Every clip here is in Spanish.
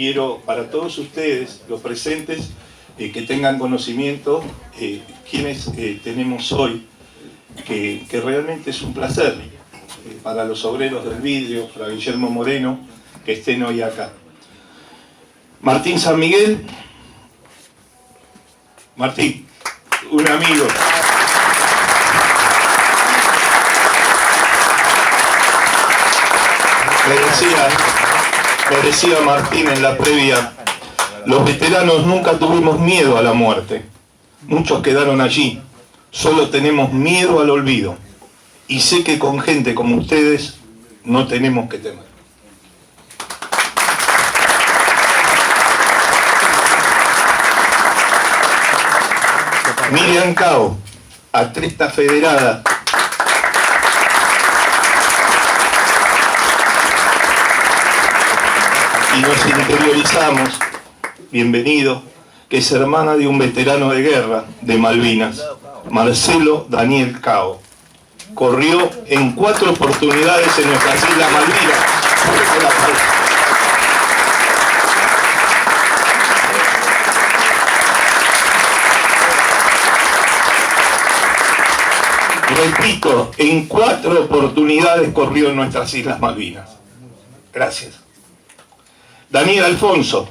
quiero para todos ustedes, los presentes, que tengan conocimiento quienes tenemos hoy, que realmente es un placer para los obreros del vidrio, para Guillermo Moreno, que estén hoy acá. Martín San Miguel. Martín, un amigo. Me decía Martín en la previa, los veteranos nunca tuvimos miedo a la muerte. Muchos quedaron allí. Solo tenemos miedo al olvido. Y sé que con gente como ustedes no tenemos que temer. Miriam Cao, atleta federada. Y nos interiorizamos, bienvenido, que es hermana de un veterano de guerra de Malvinas, Marcelo Daniel Cao. Corrió en 4 oportunidades en nuestras Islas Malvinas. Repito, en 4 oportunidades corrió en nuestras Islas Malvinas. Gracias. Daniel Alfonso,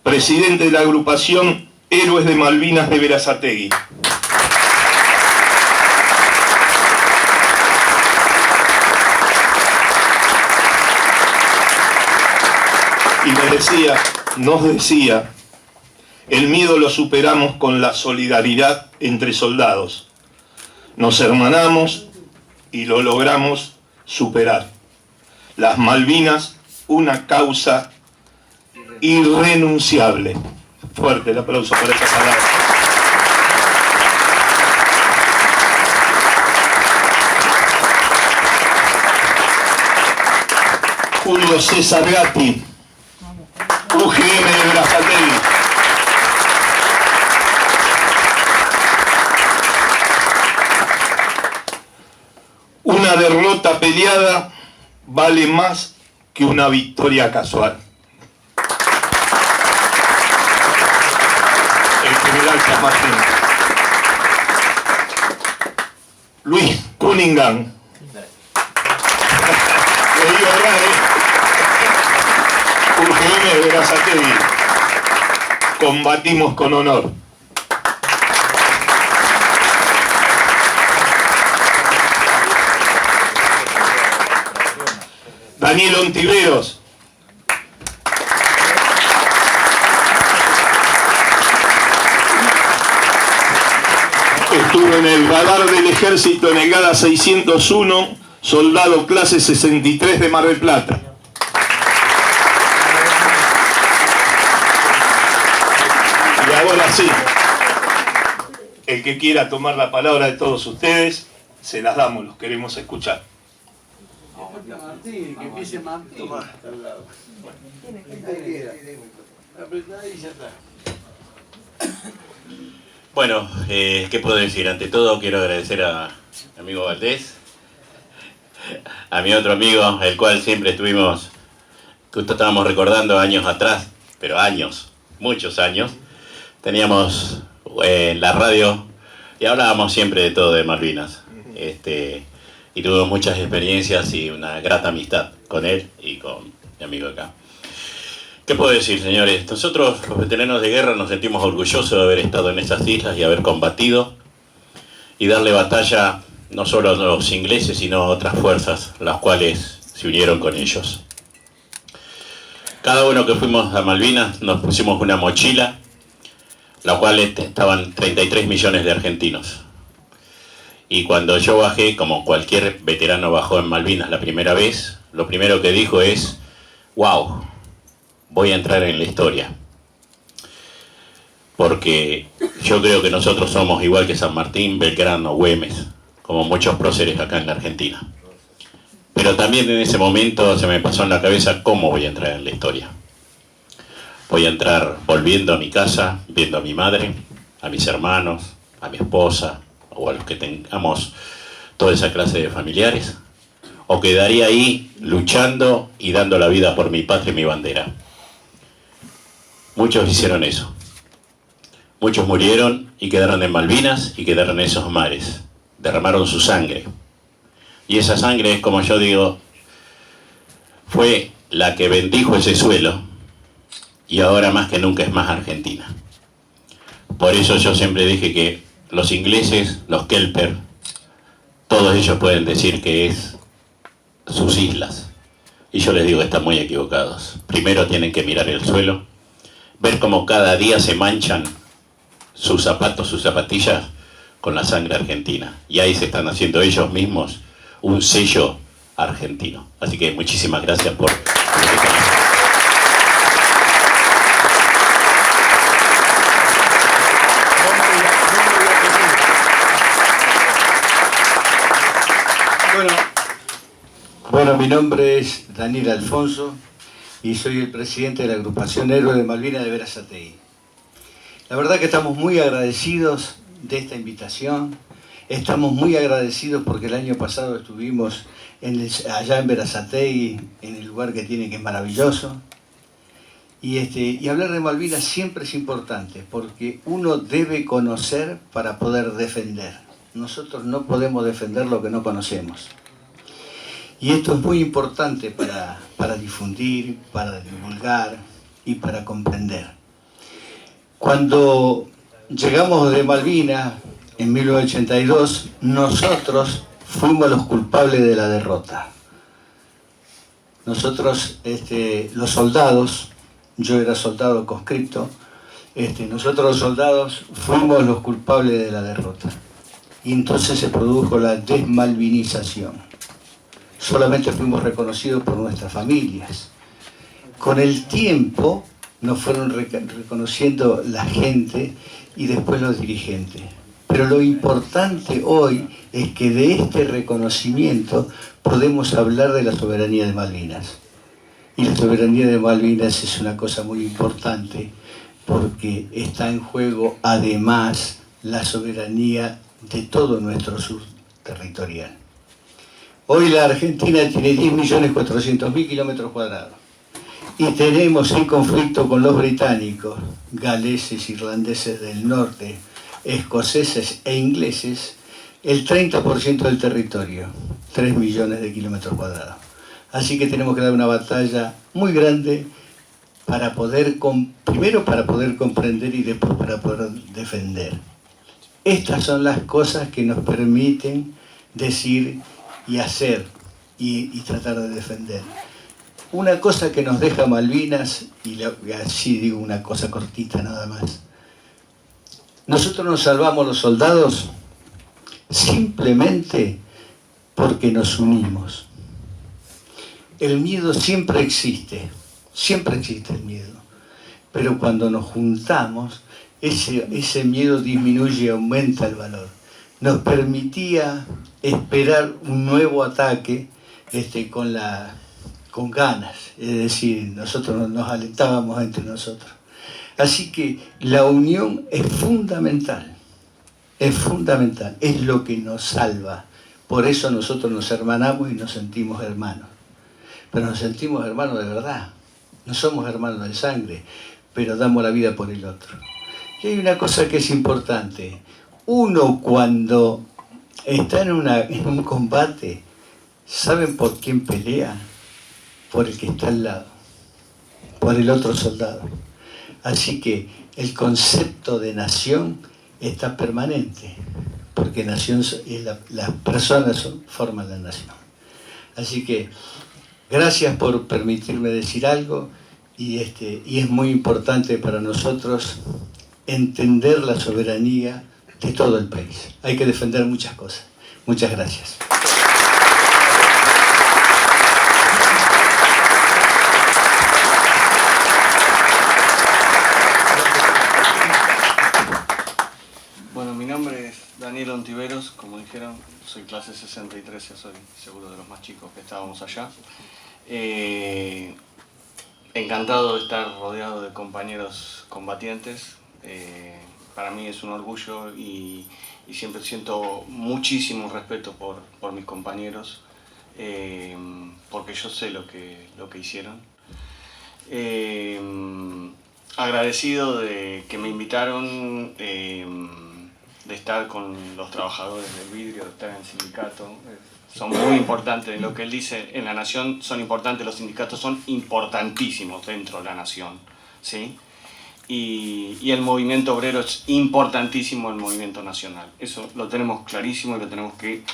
presidente de la agrupación Héroes de Malvinas de Berazategui. Y nos decía, el miedo lo superamos con la solidaridad entre soldados. Nos hermanamos y lo logramos superar. Las Malvinas, una causa irrenunciable. Fuerte el aplauso para esta palabra. Julio César Gatti, UGM de Berazategui. Una derrota peleada vale más que una victoria casual. El general San Martín. Luis Cunningham. UGM de Berazategui. Combatimos con honor. Daniel Ontiveros. Estuvo en el radar del ejército en el GADA 601, soldado clase 63 de Mar del Plata. Y ahora sí, el que quiera tomar la palabra de todos ustedes, se las damos, los queremos escuchar. Martín, que empiece Martín. Toma, está al lado. Bueno, ¿qué puedo decir? Ante todo quiero agradecer a mi amigo Valdés, a mi otro amigo, el cual siempre estuvimos, justo estábamos recordando años atrás, pero años, muchos años, teníamos en la radio y hablábamos siempre de todo de Malvinas. Y tuve muchas experiencias y una grata amistad con él y con mi amigo acá. ¿Qué puedo decir, señores? Nosotros, los veteranos de guerra, nos sentimos orgullosos de haber estado en esas islas y haber combatido y darle batalla no solo a los ingleses, sino a otras fuerzas, las cuales se unieron con ellos. Cada uno que fuimos a Malvinas nos pusimos una mochila, la cual estaban 33 millones de argentinos. Y cuando yo bajé, como cualquier veterano bajó en Malvinas la primera vez, lo primero que dijo es, wow, voy a entrar en la historia. Porque yo creo que nosotros somos igual que San Martín, Belgrano, Güemes, como muchos próceres acá en la Argentina. Pero también en ese momento se me pasó en la cabeza cómo voy a entrar en la historia. Voy a entrar volviendo a mi casa, viendo a mi madre, a mis hermanos, a mi esposa, o a los que tengamos toda esa clase de familiares, o quedaría ahí luchando y dando la vida por mi patria y mi bandera. Muchos hicieron eso. Muchos murieron y quedaron en Malvinas y quedaron en esos mares. Derramaron su sangre. Y esa sangre es, como yo digo, fue la que bendijo ese suelo y ahora más que nunca es más Argentina. Por eso yo siempre dije que los ingleses, los Kelper, todos ellos pueden decir que es sus islas. Y yo les digo que están muy equivocados. Primero tienen que mirar el suelo, ver cómo cada día se manchan sus zapatos, sus zapatillas con la sangre argentina. Y ahí se están haciendo ellos mismos un sello argentino. Así que muchísimas gracias por lo que están haciendo. Bueno, mi nombre es Daniel Alfonso y soy el presidente de la agrupación Héroes de Malvinas de Berazategui. La verdad que estamos muy agradecidos de esta invitación. Estamos muy agradecidos porque el año pasado estuvimos allá en Berazategui, en el lugar que tiene, que es maravilloso. Y hablar de Malvinas siempre es importante porque uno debe conocer para poder defender. Nosotros no podemos defender lo que no conocemos. Y esto es muy importante para difundir, para divulgar y para comprender. Cuando llegamos de Malvinas en 1982, nosotros fuimos los culpables de la derrota. Nosotros, los soldados, yo era soldado conscripto, nosotros los soldados fuimos los culpables de la derrota. Y entonces se produjo la desmalvinización. Solamente fuimos reconocidos por nuestras familias. Con el tiempo nos fueron reconociendo la gente y después los dirigentes. Pero lo importante hoy es que de este reconocimiento podemos hablar de la soberanía de Malvinas. Y la soberanía de Malvinas es una cosa muy importante porque está en juego además la soberanía de todo nuestro sur territorial. Hoy la Argentina tiene 10.400.000 kilómetros cuadrados y tenemos en conflicto con los británicos, galeses, irlandeses del norte, escoceses e ingleses, el 30% del territorio, 3 millones de kilómetros cuadrados. Así que tenemos que dar una batalla muy grande para primero para poder comprender y después para poder defender. Estas son las cosas que nos permiten decir y hacer y tratar de defender. Una cosa que nos deja Malvinas, y así digo una cosa cortita nada más. Nosotros nos salvamos los soldados simplemente porque nos unimos. El miedo siempre existe el miedo, pero cuando nos juntamos, ese miedo disminuye y aumenta el valor. Nos permitía esperar un nuevo ataque con ganas, es decir, nosotros nos alentábamos entre nosotros. Así que la unión es fundamental, es lo que nos salva. Por eso nosotros nos hermanamos y nos sentimos hermanos. Pero nos sentimos hermanos de verdad, no somos hermanos de sangre, pero damos la vida por el otro. Y hay una cosa que es importante. Uno cuando está en un combate, ¿saben por quién pelea? Por el que está al lado, por el otro soldado. Así que el concepto de nación está permanente, porque nación las personas forman la nación. Así que gracias por permitirme decir algo y es muy importante para nosotros entender la soberanía de todo el país. Hay que defender muchas cosas. Muchas gracias. Bueno, mi nombre es Daniel Ontiveros, como dijeron, soy clase 63, ya soy seguro de los más chicos que estábamos allá. Encantado de estar rodeado de compañeros combatientes. Para mí es un orgullo y siempre siento muchísimo respeto por mis compañeros, porque yo sé lo que hicieron. agradecido de que me invitaron, de estar con los trabajadores del vidrio, de estar en el sindicato. Son muy importantes, en lo que él dice, en la Nación son importantes, los sindicatos son importantísimos dentro de la Nación, ¿sí? Y el movimiento obrero es importantísimo, el movimiento nacional. Eso lo tenemos clarísimo y lo tenemos que...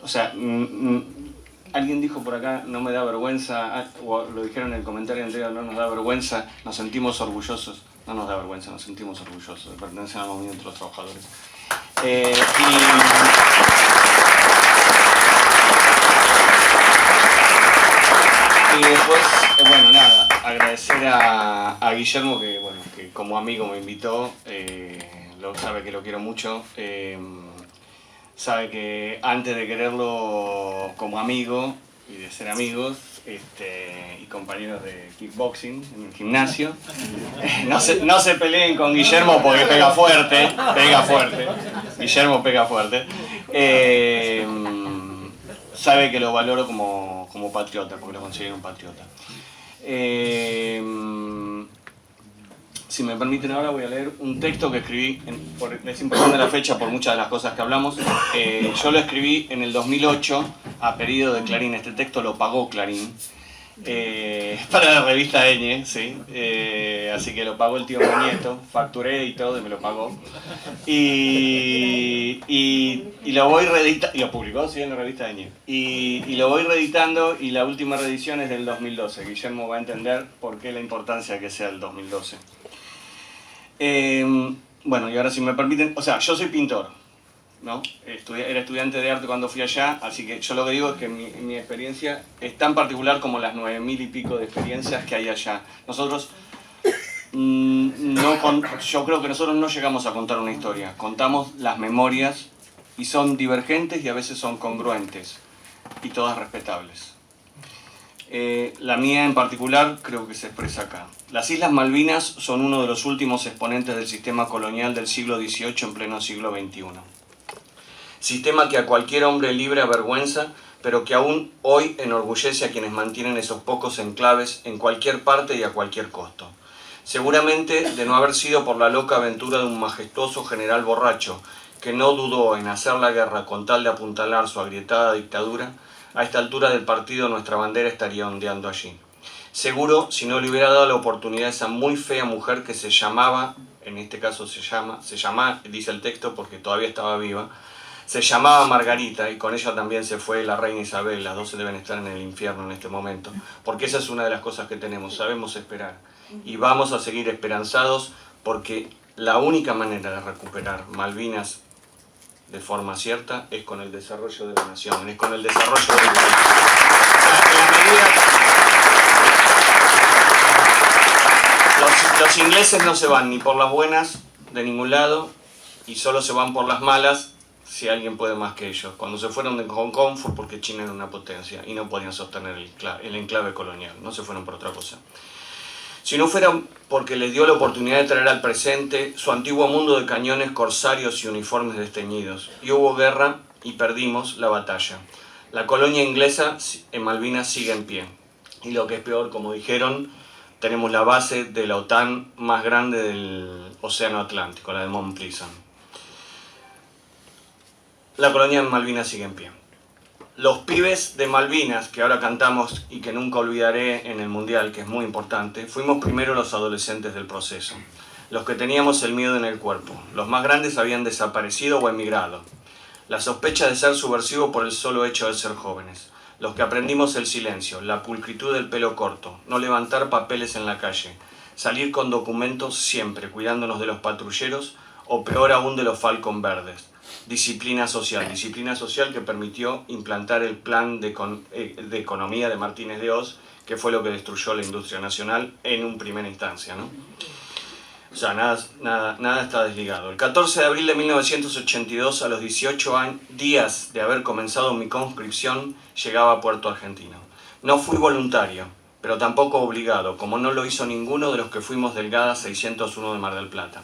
O sea, alguien dijo por acá, no me da vergüenza, o lo dijeron en el comentario anterior, no nos da vergüenza, nos sentimos orgullosos. No nos da vergüenza, nos sentimos orgullosos de pertenecer al movimiento de los trabajadores. Y después, bueno, nada, agradecer a Guillermo que, bueno, que como amigo me invitó, sabe que lo quiero mucho, sabe que antes de quererlo como amigo y de ser amigos y compañeros de kickboxing en el gimnasio, no se peleen con Guillermo porque pega fuerte, Guillermo pega fuerte. Sabe que lo valoro como patriota, porque lo considero un patriota. Si me permiten ahora voy a leer un texto que escribí, es importante la fecha por muchas de las cosas que hablamos. Yo lo escribí en el 2008 a pedido de Clarín, este texto lo pagó Clarín. Para la revista Eñe, sí. Así que lo pagó el tío Nieto, facturé y todo y me lo pagó. Y lo voy reeditando, y lo publicó, sí, en la revista Eñe. Y lo voy reeditando y la última reedición es del 2012. Guillermo va a entender por qué la importancia que sea el 2012. Bueno, y ahora si me permiten, o sea, yo soy pintor, ¿no? Era estudiante de arte cuando fui allá, así que yo lo que digo es que mi experiencia es tan particular como las 9.000 y pico de experiencias que hay allá. Nosotros, yo creo que nosotros no llegamos a contar una historia, contamos las memorias y son divergentes y a veces son congruentes y todas respetables. La mía en particular creo que se expresa acá. Las Islas Malvinas son uno de los últimos exponentes del sistema colonial del siglo XVIII en pleno siglo XXI. Sistema que a cualquier hombre libre avergüenza, pero que aún hoy enorgullece a quienes mantienen esos pocos enclaves en cualquier parte y a cualquier costo. Seguramente de no haber sido por la loca aventura de un majestuoso general borracho, que no dudó en hacer la guerra con tal de apuntalar su agrietada dictadura, a esta altura del partido nuestra bandera estaría ondeando allí. Seguro, si no le hubiera dado la oportunidad a esa muy fea mujer que se llamaba, en este caso se llama, dice el texto porque todavía estaba viva, se llamaba Margarita y con ella también se fue la reina Isabel, las dos deben estar en el infierno en este momento, porque esa es una de las cosas que tenemos, sabemos esperar y vamos a seguir esperanzados porque la única manera de recuperar Malvinas de forma cierta es con el desarrollo de la nación, es con el desarrollo del país. Los ingleses no se van ni por las buenas de ningún lado y solo se van por las malas si alguien puede más que ellos. Cuando se fueron de Hong Kong fue porque China era una potencia y no podían sostener el enclave colonial, no se fueron por otra cosa. Si no fuera porque les dio la oportunidad de traer al presente su antiguo mundo de cañones, corsarios y uniformes desteñidos. Y hubo guerra y perdimos la batalla. La colonia inglesa en Malvinas sigue en pie. Y lo que es peor, como dijeron, tenemos la base de la OTAN más grande del Océano Atlántico, la de Mount Pleasant. La colonia en Malvinas sigue en pie. Los pibes de Malvinas, que ahora cantamos y que nunca olvidaré en el Mundial, que es muy importante, fuimos primero los adolescentes del proceso, los que teníamos el miedo en el cuerpo. Los más grandes habían desaparecido o emigrado. La sospecha de ser subversivo por el solo hecho de ser jóvenes. Los que aprendimos el silencio, la pulcritud del pelo corto, no levantar papeles en la calle, salir con documentos siempre, cuidándonos de los patrulleros o peor aún de los Falcon verdes. Disciplina social que permitió implantar el plan de economía de Martínez de Hoz, que fue lo que destruyó la industria nacional en una primera instancia, ¿no? O sea, nada está desligado. El 14 de abril de 1982, a los 18 días de haber comenzado mi conscripción, llegaba a Puerto Argentino. No fui voluntario, pero tampoco obligado, como no lo hizo ninguno de los que fuimos del GADA 601 de Mar del Plata.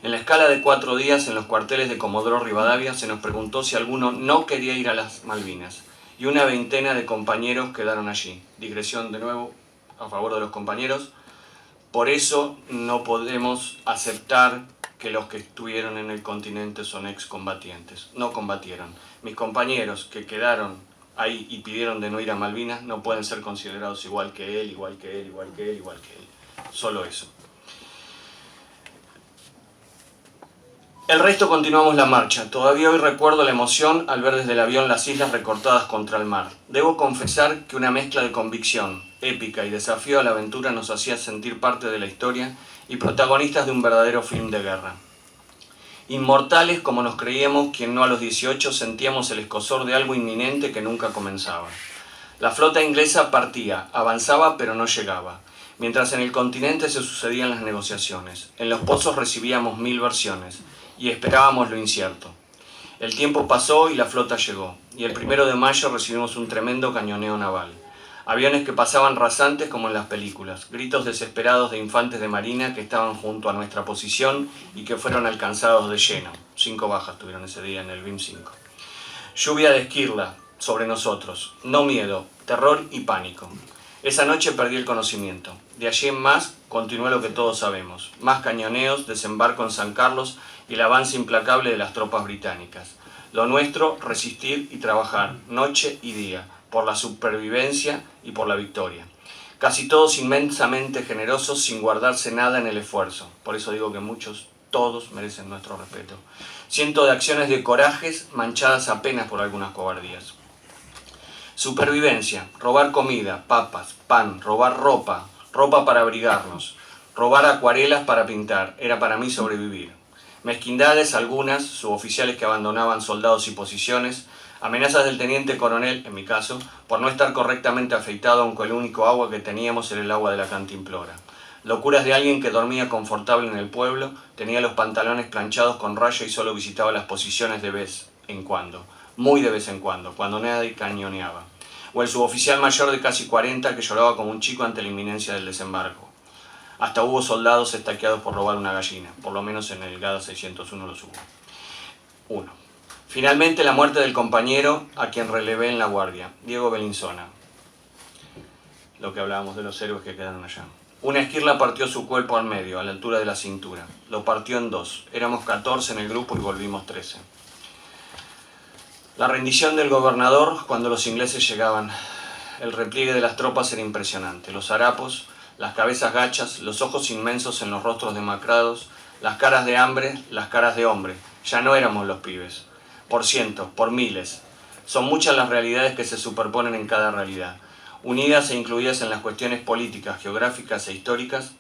En la escala de 4 días en los cuarteles de Comodoro Rivadavia se nos preguntó si alguno no quería ir a las Malvinas y una veintena de compañeros quedaron allí. Digresión de nuevo a favor de los compañeros. Por eso no podemos aceptar que los que estuvieron en el continente son excombatientes. No combatieron. Mis compañeros que quedaron ahí y pidieron de no ir a Malvinas no pueden ser considerados igual que él, igual que él, igual que él, igual que él. Solo eso. El resto continuamos la marcha. Todavía hoy recuerdo la emoción al ver desde el avión las islas recortadas contra el mar. Debo confesar que una mezcla de convicción, épica y desafío a la aventura nos hacía sentir parte de la historia y protagonistas de un verdadero film de guerra. Inmortales como nos creíamos, quien no a los 18 sentíamos el escozor de algo inminente que nunca comenzaba. La flota inglesa partía, avanzaba pero no llegaba. Mientras en el continente se sucedían las negociaciones. En los pozos recibíamos 1000 versiones y esperábamos lo incierto. El tiempo pasó y la flota llegó, y el 1 de mayo recibimos un tremendo cañoneo naval. Aviones que pasaban rasantes como en las películas, gritos desesperados de infantes de marina que estaban junto a nuestra posición y que fueron alcanzados de lleno. 5 bajas tuvieron ese día en el BIM 5. Lluvia de esquirla sobre nosotros, no miedo, terror y pánico. Esa noche perdí el conocimiento. De allí en más continuó lo que todos sabemos. Más cañoneos, desembarco en San Carlos y el avance implacable de las tropas británicas. Lo nuestro, resistir y trabajar, noche y día, por la supervivencia y por la victoria. Casi todos inmensamente generosos sin guardarse nada en el esfuerzo. Por eso digo que muchos, todos merecen nuestro respeto. Cientos de acciones de corajes manchadas apenas por algunas cobardías. Supervivencia, robar comida, papas, pan, robar ropa, ropa para abrigarnos, robar acuarelas para pintar, era para mí sobrevivir. Mezquindades algunas, suboficiales que abandonaban soldados y posiciones, amenazas del teniente coronel, en mi caso, por no estar correctamente afeitado aunque el único agua que teníamos era el agua de la cantimplora. Locuras de alguien que dormía confortable en el pueblo, tenía los pantalones planchados con raya y solo visitaba las posiciones de vez en cuando. Muy de vez en cuando nadie cañoneaba. O el suboficial mayor de casi 40 que lloraba como un chico ante la inminencia del desembarco. Hasta hubo soldados estaqueados por robar una gallina, por lo menos en el GADA 601 los hubo. 1. Finalmente la muerte del compañero a quien relevé en la guardia, Diego Bellinzona. Lo que hablábamos de los héroes que quedaron allá. Una esquirla partió su cuerpo al medio, a la altura de la cintura. Lo partió en 2. Éramos 14 en el grupo y volvimos 13. La rendición del gobernador cuando los ingleses llegaban. El repliegue de las tropas era impresionante. Los harapos, las cabezas gachas, los ojos inmensos en los rostros demacrados, las caras de hambre, las caras de hombre. Ya no éramos los pibes. Por cientos, por miles. Son muchas las realidades que se superponen en cada realidad. Unidas e incluidas en las cuestiones políticas, geográficas e históricas,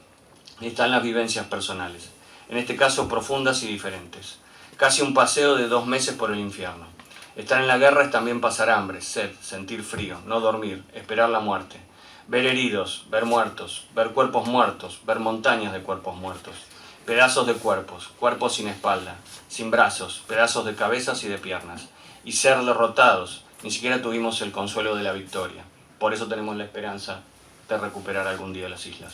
están las vivencias personales. En este caso, profundas y diferentes. Casi un paseo de 2 meses por el infierno. Estar en la guerra es también pasar hambre, sed, sentir frío, no dormir, esperar la muerte. Ver heridos, ver muertos, ver cuerpos muertos, ver montañas de cuerpos muertos. Pedazos de cuerpos, cuerpos sin espalda, sin brazos, pedazos de cabezas y de piernas. Y ser derrotados, ni siquiera tuvimos el consuelo de la victoria. Por eso tenemos la esperanza de recuperar algún día las islas.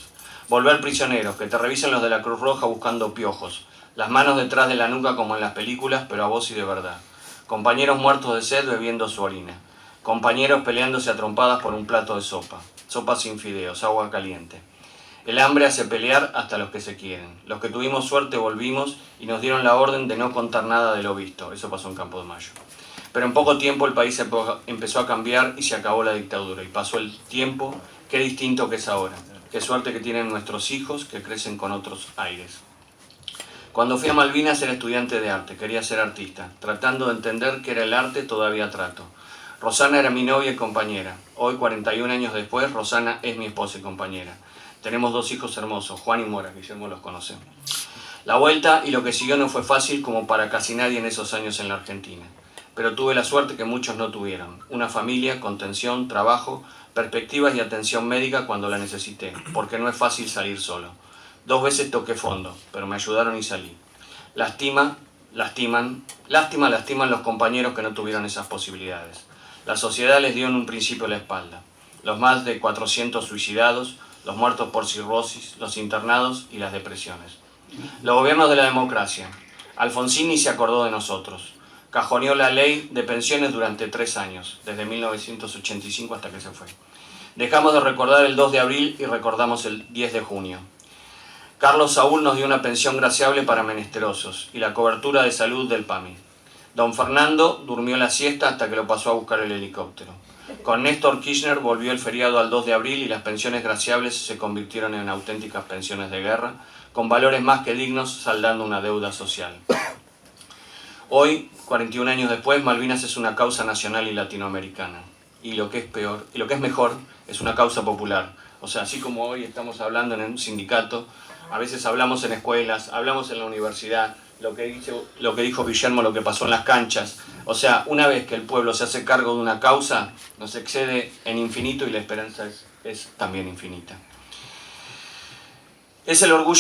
Volver prisioneros, que te revisen los de la Cruz Roja buscando piojos. Las manos detrás de la nuca como en las películas, pero a voz y de verdad. Compañeros muertos de sed bebiendo su orina. Compañeros peleándose a trompadas por un plato de sopa. Sopa sin fideos, agua caliente. El hambre hace pelear hasta los que se quieren. Los que tuvimos suerte volvimos y nos dieron la orden de no contar nada de lo visto. Eso pasó en Campo de Mayo. Pero en poco tiempo el país empezó a cambiar y se acabó la dictadura. Y pasó el tiempo, qué distinto que es ahora. Qué suerte que tienen nuestros hijos que crecen con otros aires. Cuando fui a Malvinas era estudiante de arte, quería ser artista. Tratando de entender qué era el arte, todavía trato. Rosana era mi novia y compañera. Hoy, 41 años después, Rosana es mi esposa y compañera. Tenemos 2 hijos hermosos, Juan y Mora, Guillermo los conoce. La vuelta y lo que siguió no fue fácil como para casi nadie en esos años en la Argentina. Pero tuve la suerte que muchos no tuvieron. Una familia, contención, trabajo, perspectivas y atención médica cuando la necesité, porque no es fácil salir solo. 2 veces toqué fondo, pero me ayudaron y salí. Lastiman los compañeros que no tuvieron esas posibilidades. La sociedad les dio en un principio la espalda. Los más de 400 suicidados, los muertos por cirrosis, los internados y las depresiones. Los gobiernos de la democracia. Alfonsín ni se acordó de nosotros. Cajoneó la ley de pensiones durante 3 años, desde 1985 hasta que se fue. Dejamos de recordar el 2 de abril y recordamos el 10 de junio. Carlos Saúl nos dio una pensión graciable para menesterosos y la cobertura de salud del PAMI. Don Fernando durmió la siesta hasta que lo pasó a buscar el helicóptero. Con Néstor Kirchner volvió el feriado al 2 de abril y las pensiones graciables se convirtieron en auténticas pensiones de guerra, con valores más que dignos, saldando una deuda social. Hoy, 41 años después, Malvinas es una causa nacional y latinoamericana. Y lo que es peor, y lo que es mejor, es una causa popular. O sea, así como hoy estamos hablando en un sindicato, a veces hablamos en escuelas, hablamos en la universidad, lo que dijo Guillermo, lo que pasó en las canchas. O sea, una vez que el pueblo se hace cargo de una causa, nos excede en infinito y la esperanza es también infinita.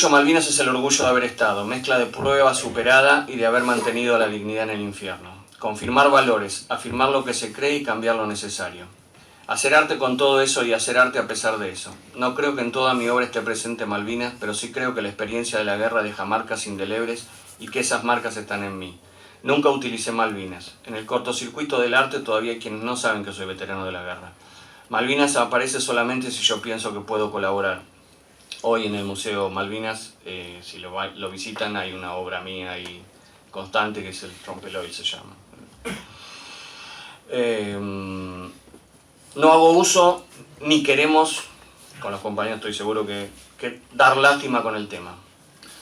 Malvinas es el orgullo de haber estado, mezcla de prueba superada y de haber mantenido la dignidad en el infierno. Confirmar valores, afirmar lo que se cree y cambiar lo necesario. Hacer arte con todo eso y hacer arte a pesar de eso. No creo que en toda mi obra esté presente Malvinas, pero sí creo que la experiencia de la guerra deja marcas indelebles y que esas marcas están en mí. Nunca utilicé Malvinas. En el cortocircuito del arte todavía hay quienes no saben que soy veterano de la guerra. Malvinas aparece solamente si yo pienso que puedo colaborar. Hoy en el Museo Malvinas, si lo visitan, hay una obra mía ahí constante que es el Trompeloy, se llama. No hago uso, ni queremos, con los compañeros estoy seguro que dar lástima con el tema.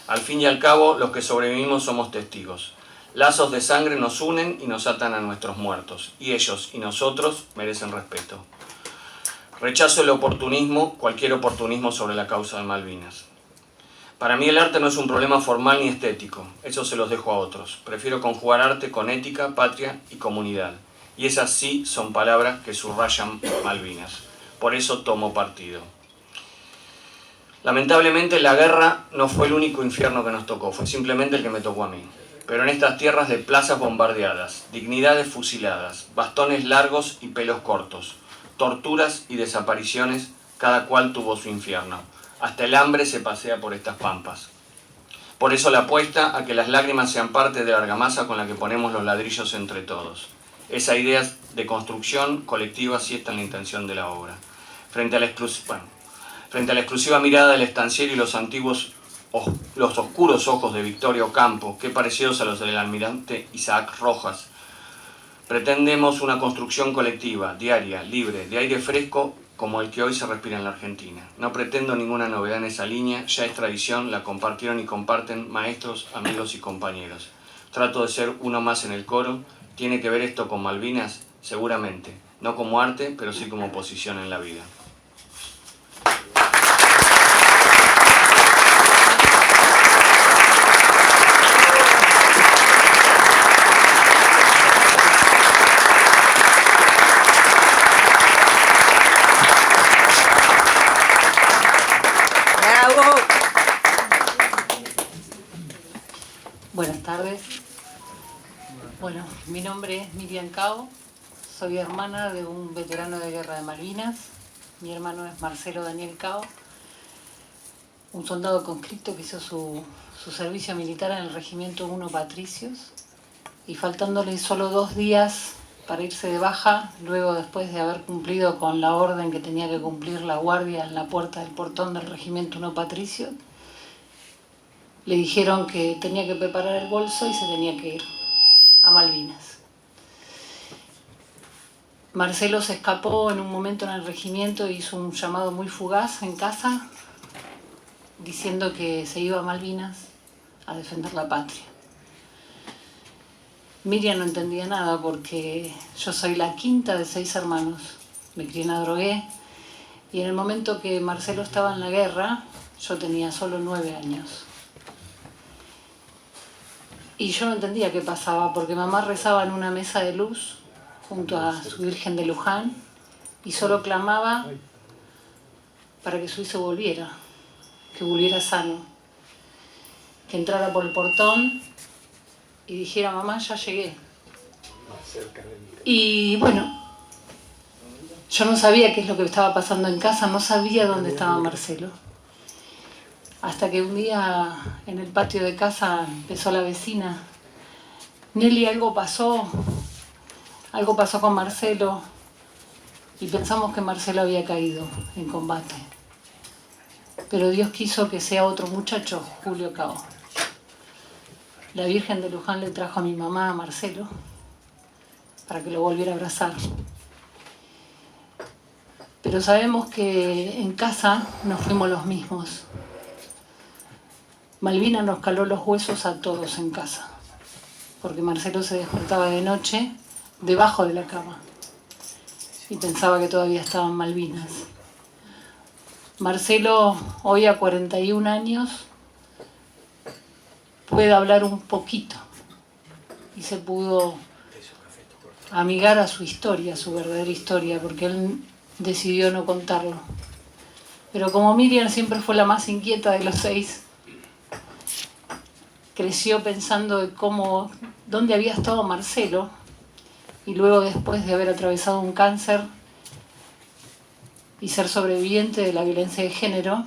Al fin y al cabo, los que sobrevivimos somos testigos. Lazos de sangre nos unen y nos atan a nuestros muertos, y ellos y nosotros merecen respeto. Rechazo el oportunismo, cualquier oportunismo sobre la causa de Malvinas. Para mí el arte no es un problema formal ni estético, eso se los dejo a otros. Prefiero conjugar arte con ética, patria y comunidad. Y esas sí son palabras que subrayan Malvinas. Por eso tomo partido. Lamentablemente la guerra no fue el único infierno que nos tocó, fue simplemente el que me tocó a mí. Pero en estas tierras de plazas bombardeadas, dignidades fusiladas, bastones largos y pelos cortos, torturas y desapariciones, cada cual tuvo su infierno. Hasta el hambre se pasea por estas pampas. Por eso la apuesta a que las lágrimas sean parte de la argamasa con la que ponemos los ladrillos entre todos. Esa idea de construcción colectiva sí está en la intención de la obra. Frente a la exclusiva mirada del estanciero y los oscuros ojos de Victoria Ocampo, que parecidos a los del almirante Isaac Rojas, pretendemos una construcción colectiva, diaria, libre, de aire fresco como el que hoy se respira en la Argentina. No pretendo ninguna novedad en esa línea, ya es tradición, la compartieron y comparten maestros, amigos y compañeros. Trato de ser uno más en el coro. ¿Tiene que ver esto con Malvinas? Seguramente. No como arte, pero sí como posición en la vida. Buenas tardes. Bueno, mi nombre es Miriam Cao, soy hermana de un veterano de guerra de Malvinas. Mi hermano es Marcelo Daniel Cao, un soldado conscripto que hizo su servicio militar en el Regimiento 1 Patricios, y faltándole solo 2 días para irse de baja, luego después de haber cumplido con la orden que tenía que cumplir la guardia en la puerta del portón del Regimiento 1 Patricios, le dijeron que tenía que preparar el bolso y se tenía que ir a Malvinas. Marcelo se escapó en un momento en el regimiento e hizo un llamado muy fugaz en casa, diciendo que se iba a Malvinas a defender la patria. Miriam no entendía nada porque yo soy la quinta de 6 hermanos. Me crié en Adrogué y en el momento que Marcelo estaba en la guerra, yo tenía solo 9 años. Y yo no entendía qué pasaba, porque mamá rezaba en una mesa de luz junto a su Virgen de Luján y solo clamaba para que su hijo volviera, que volviera sano, que entrara por el portón y dijera: mamá, ya llegué. Y bueno, yo no sabía qué es lo que estaba pasando en casa, no sabía dónde estaba Marcelo. Hasta que un día en el patio de casa empezó la vecina: Nelly, algo pasó con Marcelo. Y pensamos que Marcelo había caído en combate. pero Dios quiso que sea otro muchacho, Julio Cao. La Virgen de Luján le trajo a mi mamá, a Marcelo, para que lo volviera a abrazar. Pero sabemos que en casa no fuimos los mismos. Malvina nos caló los huesos a todos en casa, porque Marcelo se despertaba de noche debajo de la cama y pensaba que todavía estaban Malvinas. Marcelo, hoy a 41 años, puede hablar un poquito y se pudo amigar a su historia, a su verdadera historia, porque él decidió no contarlo. Pero como Miriam siempre fue la más inquieta de los 6, creció pensando de dónde había estado Marcelo, y luego, después de haber atravesado un cáncer y ser sobreviviente de la violencia de género,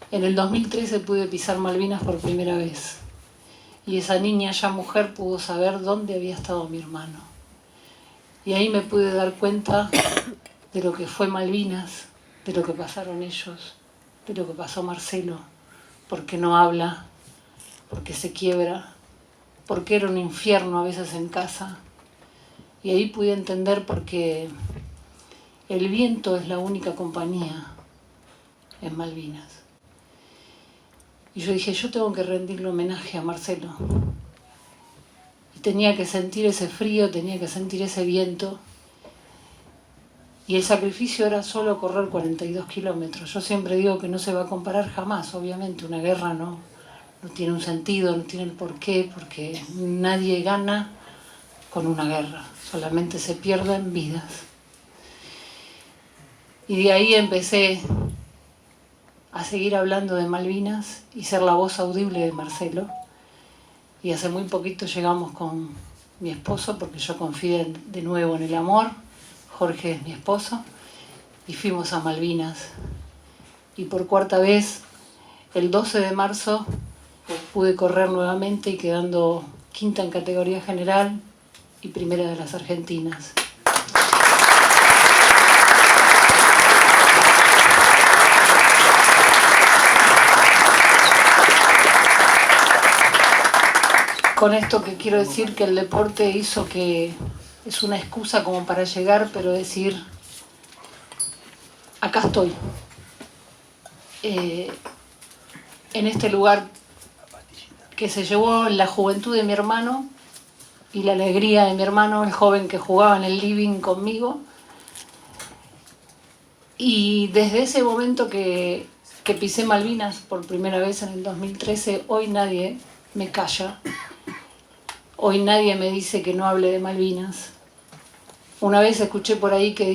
en el 2013 pude pisar Malvinas por primera vez. Y esa niña, ya mujer, pudo saber dónde había estado mi hermano. Y ahí me pude dar cuenta de lo que fue Malvinas, de lo que pasaron ellos, de lo que pasó Marcelo, porque no habla, porque se quiebra, porque era un infierno a veces en casa. Y ahí pude entender por qué el viento es la única compañía en Malvinas. Y yo dije, yo tengo que rendirle homenaje a Marcelo. Y tenía que sentir ese frío, tenía que sentir ese viento. Y el sacrificio era solo correr 42 kilómetros. Yo siempre digo que no se va a comparar jamás, obviamente. Una guerra no tiene un sentido, no tiene el porqué, porque nadie gana con una guerra. Solamente se pierden vidas. Y de ahí empecé a seguir hablando de Malvinas y ser la voz audible de Marcelo. Y hace muy poquito llegamos con mi esposo, porque yo confío de nuevo en el amor. Jorge es mi esposo, y fuimos a Malvinas. Y por cuarta vez, el 12 de marzo, pude correr nuevamente y quedando quinta en categoría general y primera de las argentinas. Con esto que quiero decir que el deporte hizo que es una excusa como para llegar, pero decir, acá estoy, en este lugar que se llevó la juventud de mi hermano y la alegría de mi hermano, el joven que jugaba en el living conmigo. Y desde ese momento que pisé Malvinas por primera vez en el 2013, hoy nadie me calla. Hoy nadie me dice que no hable de Malvinas. Una vez escuché por ahí que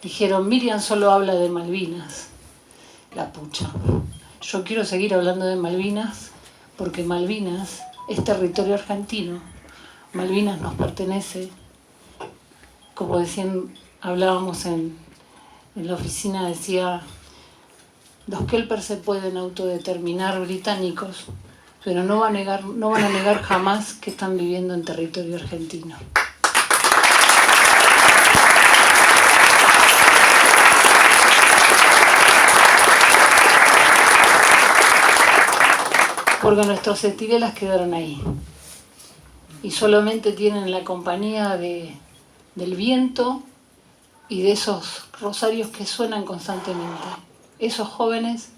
dijeron, Miriam solo habla de Malvinas. La pucha. Yo quiero seguir hablando de Malvinas porque Malvinas es territorio argentino. Malvinas nos pertenece. Como decían, hablábamos en la oficina, decía, los Kelper se pueden autodeterminar británicos, pero no van a negar jamás que están viviendo en territorio argentino. Porque nuestros centinelas quedaron ahí. Y solamente tienen la compañía del viento y de esos rosarios que suenan constantemente. Esos jóvenes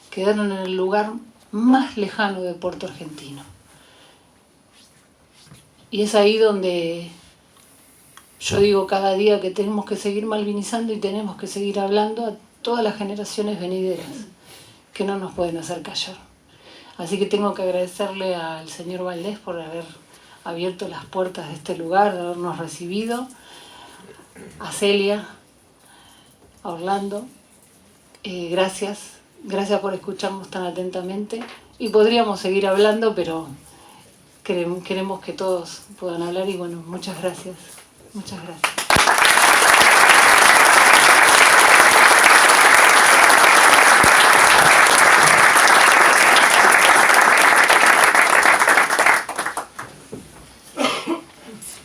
quedaron en el lugar más lejano de Puerto Argentino. Y es ahí donde yo digo cada día que tenemos que seguir malvinizando y tenemos que seguir hablando a todas las generaciones venideras que no nos pueden hacer callar. Así que tengo que agradecerle al señor Valdés por haber abierto las puertas de este lugar, de habernos recibido, a Celia, a Orlando. Gracias por escucharnos tan atentamente. Y podríamos seguir hablando, pero queremos que todos puedan hablar y bueno, muchas gracias. Muchas gracias.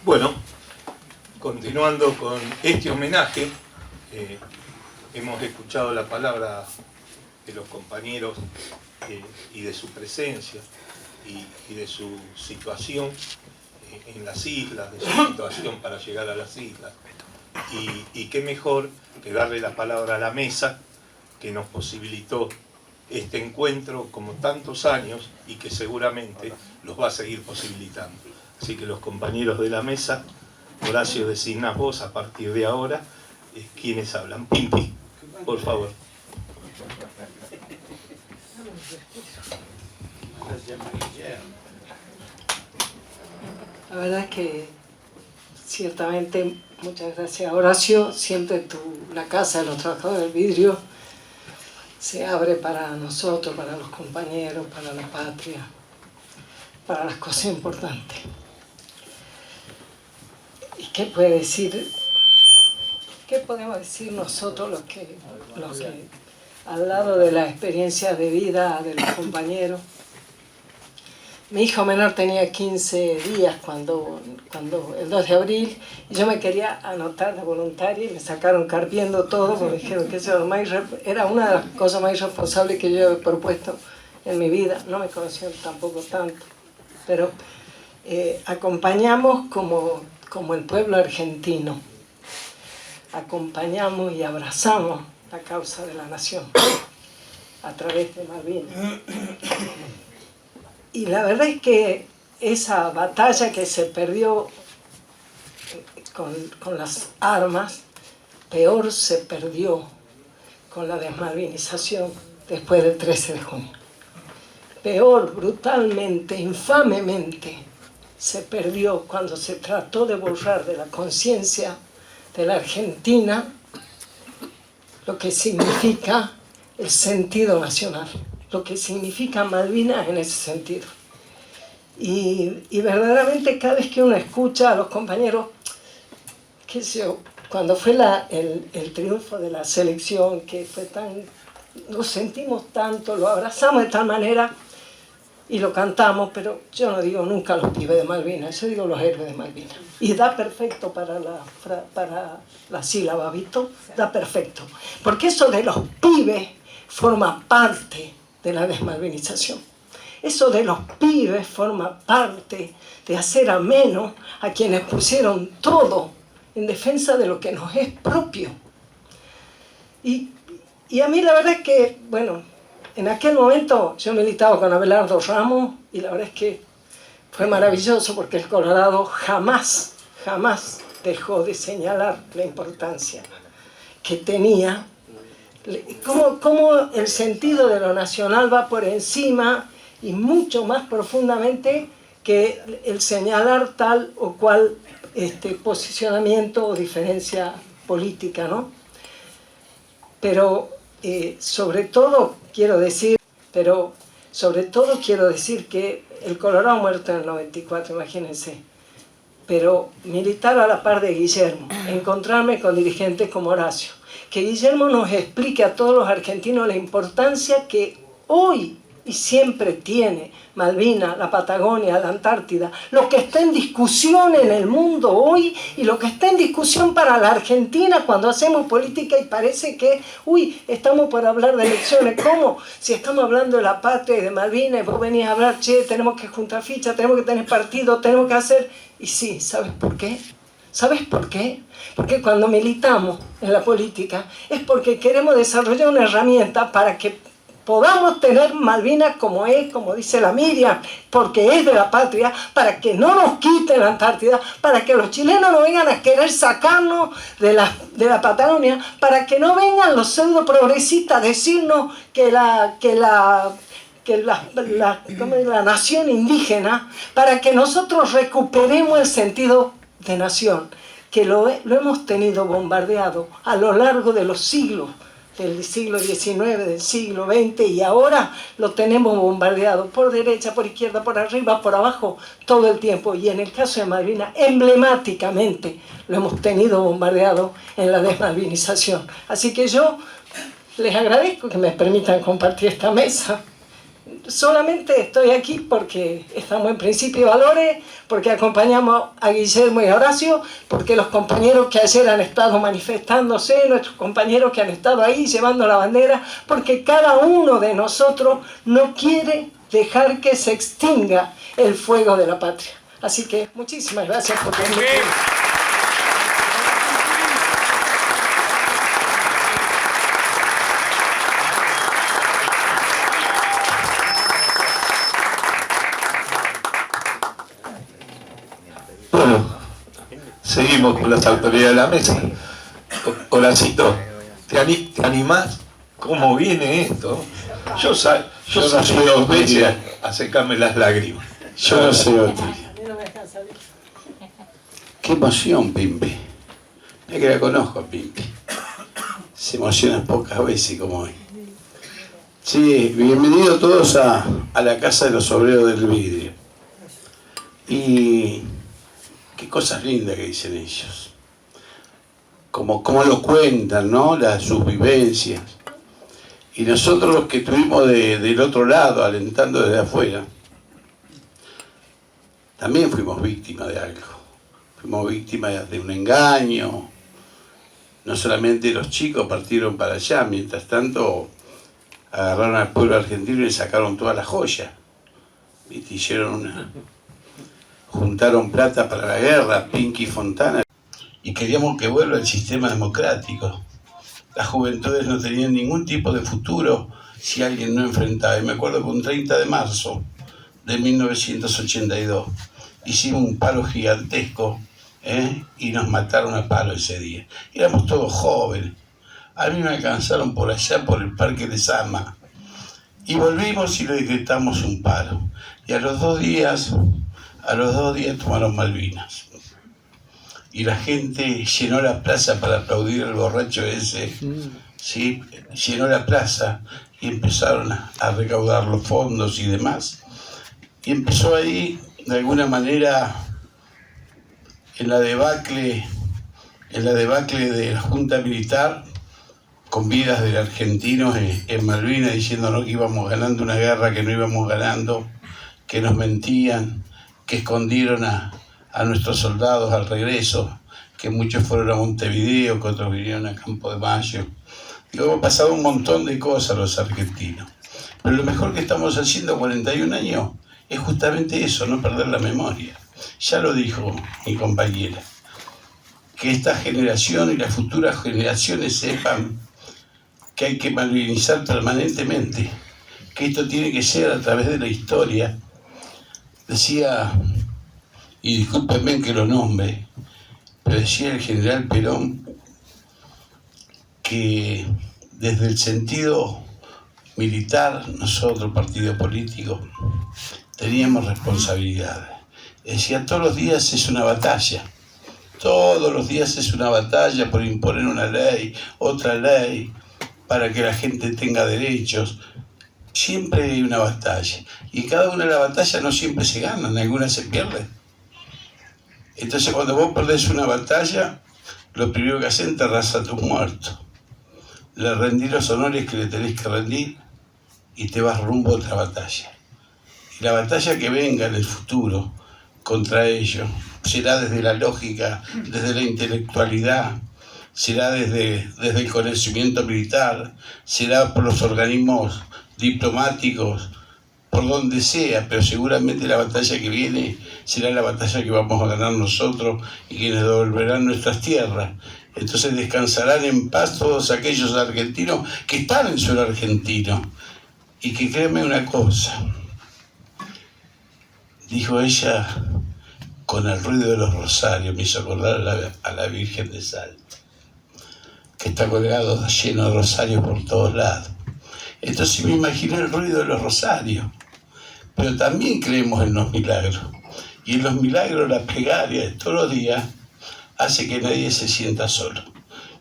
Bueno, continuando con este homenaje, hemos escuchado la palabra de los compañeros y de su presencia y de su situación en las islas, de su situación para llegar a las islas. Y qué mejor que darle la palabra a la mesa que nos posibilitó este encuentro como tantos años y que seguramente los va a seguir posibilitando. Así que los compañeros de la mesa, Horacio, designás vos a partir de ahora quienes hablan. Pimpi, por favor. La verdad es que ciertamente, muchas gracias Horacio, siempre la casa de los trabajadores del vidrio se abre para nosotros, para los compañeros, para la patria, para las cosas importantes. ¿Y qué puede decir? ¿Qué podemos decir nosotros los que al lado de la experiencia de vida de los compañeros? Mi hijo menor tenía 15 días cuando el 2 de abril, y yo me quería anotar de voluntaria y me sacaron carpiendo todo porque dijeron que eso era una de las cosas más irresponsables que yo he propuesto en mi vida. No me conocían tampoco tanto, pero acompañamos como el pueblo argentino, acompañamos y abrazamos la causa de la nación a través de Malvinas. Y la verdad es que esa batalla que se perdió con las armas, peor se perdió con la desmalvinización después del 13 de junio. Peor, brutalmente, infamemente, se perdió cuando se trató de borrar de la conciencia de la Argentina lo que significa el sentido nacional, lo que significa Malvinas en ese sentido. Y verdaderamente cada vez que uno escucha a los compañeros, qué sé yo, cuando fue el triunfo de la selección, que fue nos sentimos tanto, lo abrazamos de tal manera y lo cantamos, pero yo no digo nunca los pibes de Malvinas, yo digo los héroes de Malvinas. Y da perfecto para la sílaba, ¿visto? Da perfecto. Porque eso de los pibes forma parte de la desmalvinización. Eso de los pibes forma parte de hacer ameno a quienes pusieron todo en defensa de lo que nos es propio. Y a mí la verdad es que, bueno, en aquel momento yo militaba con Abelardo Ramos y la verdad es que fue maravilloso porque el Colorado jamás dejó de señalar la importancia que tenía. Cómo el sentido de lo nacional va por encima y mucho más profundamente que el señalar tal o cual posicionamiento o diferencia política, ¿no? Pero sobre todo quiero decir que el Colorado muerto en el 94, imagínense, pero militar a la par de Guillermo, encontrarme con dirigentes como Horacio, que Guillermo nos explique a todos los argentinos la importancia que hoy y siempre tiene Malvinas, la Patagonia, la Antártida, lo que está en discusión en el mundo hoy y lo que está en discusión para la Argentina cuando hacemos política y parece que, estamos por hablar de elecciones. ¿Cómo? Si estamos hablando de la patria y de Malvinas, vos venís a hablar, tenemos que juntar fichas, tenemos que tener partido, tenemos que hacer... Y sí, ¿sabes por qué? ¿Sabes por qué? Porque cuando militamos en la política es porque queremos desarrollar una herramienta para que podamos tener Malvinas como es, como dice la Miriam, porque es de la patria, para que no nos quiten la Antártida, para que los chilenos no vengan a querer sacarnos de la Patagonia, para que no vengan los pseudo progresistas a decirnos que la nación indígena, para que nosotros recuperemos el sentido de nación, que lo hemos tenido bombardeado a lo largo de los siglos, del siglo XIX, del siglo XX, y ahora lo tenemos bombardeado por derecha, por izquierda, por arriba, por abajo, todo el tiempo. Y en el caso de Malvinas, emblemáticamente lo hemos tenido bombardeado en la desmalvinización. Así que yo les agradezco que me permitan compartir esta mesa. solamente estoy aquí porque estamos en Principio y Valores, porque acompañamos a Guillermo y a Horacio, porque los compañeros que ayer han estado manifestándose, nuestros compañeros que han estado ahí llevando la bandera, porque cada uno de nosotros no quiere dejar que se extinga el fuego de la patria. Así que muchísimas gracias por permitirme. Bueno, seguimos con las autoridades de la mesa. Horacito, ¿te animás? ¿Cómo viene esto? Yo salí dos veces a secarme las lágrimas. Yo no sé otro. Qué emoción, Pimpe. Mira que la conozco a Pimpe. Se emociona pocas veces como hoy. Sí, bienvenidos todos a la Casa de los Obreros del Vidrio. Y qué cosas lindas que dicen ellos. Como lo cuentan, ¿no? Sus vivencias. Y nosotros los que estuvimos del otro lado, alentando desde afuera, también fuimos víctimas de algo. Fuimos víctimas de un engaño. No solamente los chicos partieron para allá, mientras tanto agarraron al pueblo argentino y le sacaron todas las joyas. ¿Viste? Juntaron plata para la guerra, Pinky y Fontana. Y queríamos que vuelva el sistema democrático. Las juventudes no tenían ningún tipo de futuro si alguien no enfrentaba. Y me acuerdo que un 30 de marzo de 1982 hicimos un paro gigantesco, y nos mataron a palo ese día. Éramos todos jóvenes. A mí me alcanzaron por allá, por el Parque de Sama. Y volvimos y le decretamos un paro. Y a los dos días tomaron Malvinas. Y la gente llenó la plaza para aplaudir al borracho ese, ¿sí? Llenó la plaza y empezaron a recaudar los fondos y demás. Y empezó ahí, de alguna manera, en la debacle de la Junta Militar, con vidas de argentinos en Malvinas, diciéndonos que íbamos ganando una guerra que no íbamos ganando, que nos mentían, que escondieron a nuestros soldados al regreso, que muchos fueron a Montevideo, que otros vinieron a Campo de Mayo. Y luego han pasado un montón de cosas los argentinos. Pero lo mejor que estamos haciendo 41 años es justamente eso, no perder la memoria. Ya lo dijo mi compañera, que esta generación y las futuras generaciones sepan que hay que malvinizar permanentemente, que esto tiene que ser a través de la historia. Decía, y discúlpenme que lo nombre, pero decía el general Perón que desde el sentido militar, nosotros, partido político, teníamos responsabilidades. Decía, todos los días es una batalla. Todos los días es una batalla por imponer una ley, otra ley, para que la gente tenga derechos. Siempre hay una batalla. Y cada una de las batallas no siempre se ganan, algunas se pierden. Entonces cuando vos perdés una batalla, lo primero que haces es enterrar a tus muertos. Le rendís los honores que le tenés que rendir y te vas rumbo a otra batalla. Y la batalla que venga en el futuro contra ellos será desde la lógica, desde la intelectualidad, será desde el conocimiento militar, será por los organismos diplomáticos, por donde sea, pero seguramente la batalla que viene será la batalla que vamos a ganar nosotros y quienes devolverán nuestras tierras. Entonces descansarán en paz todos aquellos argentinos que están en suelo argentino. Y que créeme una cosa, dijo ella con el ruido de los rosarios, me hizo acordar a la Virgen de Salta, que está colgado lleno de rosarios por todos lados. Entonces me imaginé el ruido de los rosarios, pero también creemos en los milagros. Y en los milagros la plegaria de todos los días hace que nadie se sienta solo.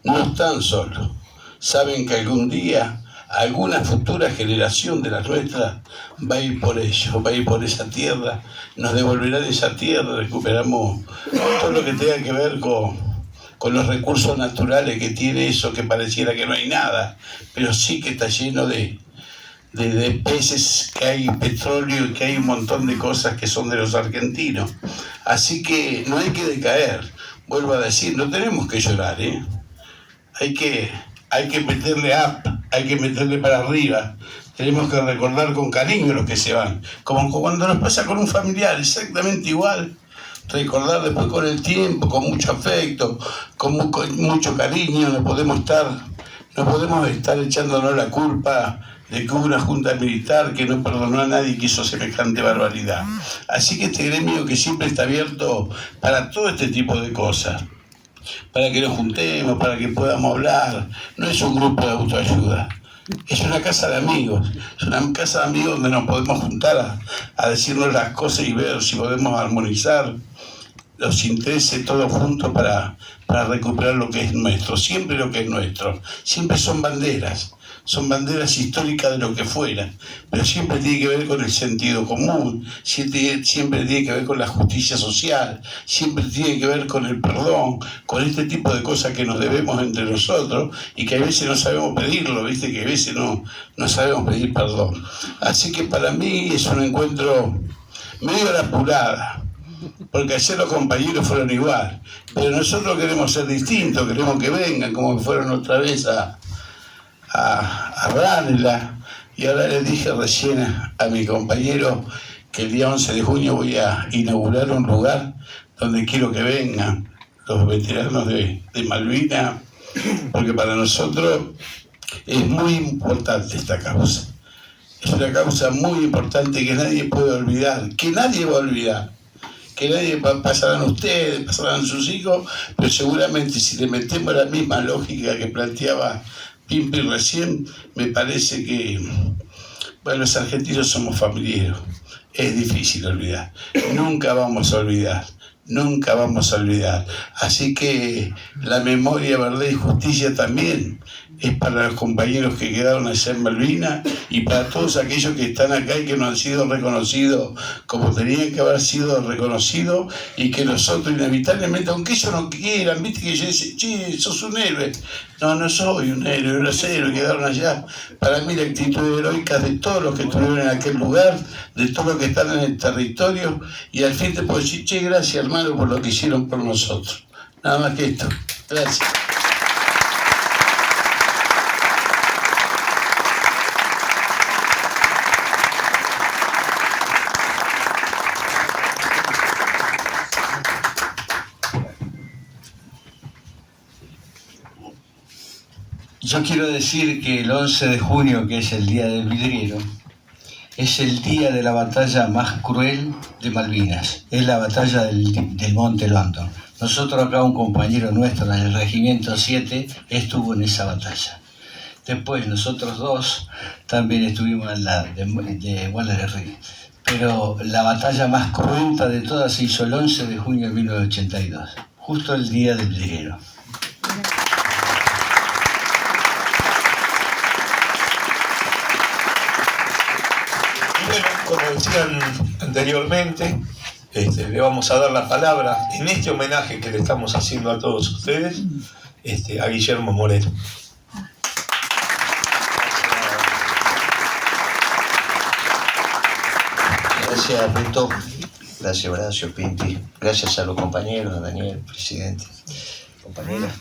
No están solos. Saben que algún día alguna futura generación de la nuestra va a ir por ellos, va a ir por esa tierra, nos devolverán esa tierra, recuperamos todo lo que tenga que ver con los recursos naturales que tiene eso, que pareciera que no hay nada, pero sí que está lleno de de peces, que hay petróleo y que hay un montón de cosas que son de los argentinos. Así que no hay que decaer. Vuelvo a decir, no tenemos que llorar, ¿eh? Hay que meterle up, hay que meterle para arriba. Tenemos que recordar con cariño los que se van. Como cuando nos pasa con un familiar, exactamente igual. Recordar después con el tiempo, con mucho afecto, con mucho cariño. No podemos estar echándonos la culpa de que hubo una junta militar que no perdonó a nadie que hizo semejante barbaridad. Así que este gremio que siempre está abierto para todo este tipo de cosas, para que nos juntemos, para que podamos hablar, no es un grupo de autoayuda. Es una casa de amigos, es una casa de amigos donde nos podemos juntar a decirnos las cosas y ver si podemos armonizar los intereses todos juntos para recuperar lo que es nuestro, siempre lo que es nuestro. Siempre son banderas históricas de lo que fuera, pero siempre tiene que ver con el sentido común, siempre tiene que ver con la justicia social, siempre tiene que ver con el perdón, con este tipo de cosas que nos debemos entre nosotros y que a veces no sabemos pedirlo, viste que a veces no sabemos pedir perdón. Así que para mí es un encuentro medio a la apurada, porque ayer los compañeros fueron igual, pero nosotros queremos ser distintos, queremos que vengan como que fueron otra vez a Ranela. Y ahora le dije recién a mi compañero que el día 11 de junio voy a inaugurar un lugar donde quiero que vengan los veteranos de Malvinas, porque para nosotros es muy importante esta causa. Es una causa muy importante que nadie puede olvidar, que nadie va a olvidar. Que nadie pasarán ustedes, pasarán sus hijos, pero seguramente si le metemos la misma lógica que planteaba Pimpi recién, me parece que, bueno, los argentinos somos familiares, es difícil olvidar, nunca vamos a olvidar. Así que la memoria, verdad y justicia también es para los compañeros que quedaron allá en Malvinas y para todos aquellos que están acá y que no han sido reconocidos como tenían que haber sido reconocidos, y que nosotros inevitablemente, aunque ellos no quieran, viste que yo decía, che, sos un héroe. No soy un héroe, los héroes quedaron allá. Para mí la actitud heroica de todos los que estuvieron en aquel lugar, de todos los que están en el territorio, y al fin te puedo decir, che, gracias hermano por lo que hicieron por nosotros. Nada más que esto. Gracias. Yo quiero decir que el 11 de junio, que es el Día del Vidriero, es el día de la batalla más cruel de Malvinas. Es la batalla del Monte London. Nosotros acá, un compañero nuestro en el Regimiento 7 estuvo en esa batalla. Después nosotros dos también estuvimos en la de Wallery. Pero la batalla más cruenta de todas se hizo el 11 de junio de 1982, justo el Día del Vidriero. Bueno, como decían anteriormente, le vamos a dar la palabra en este homenaje que le estamos haciendo a todos ustedes, a Guillermo Moreno. Gracias, Beto. Gracias, Horacio, Pimpi. Gracias a los compañeros, a Daniel, presidente, compañeras,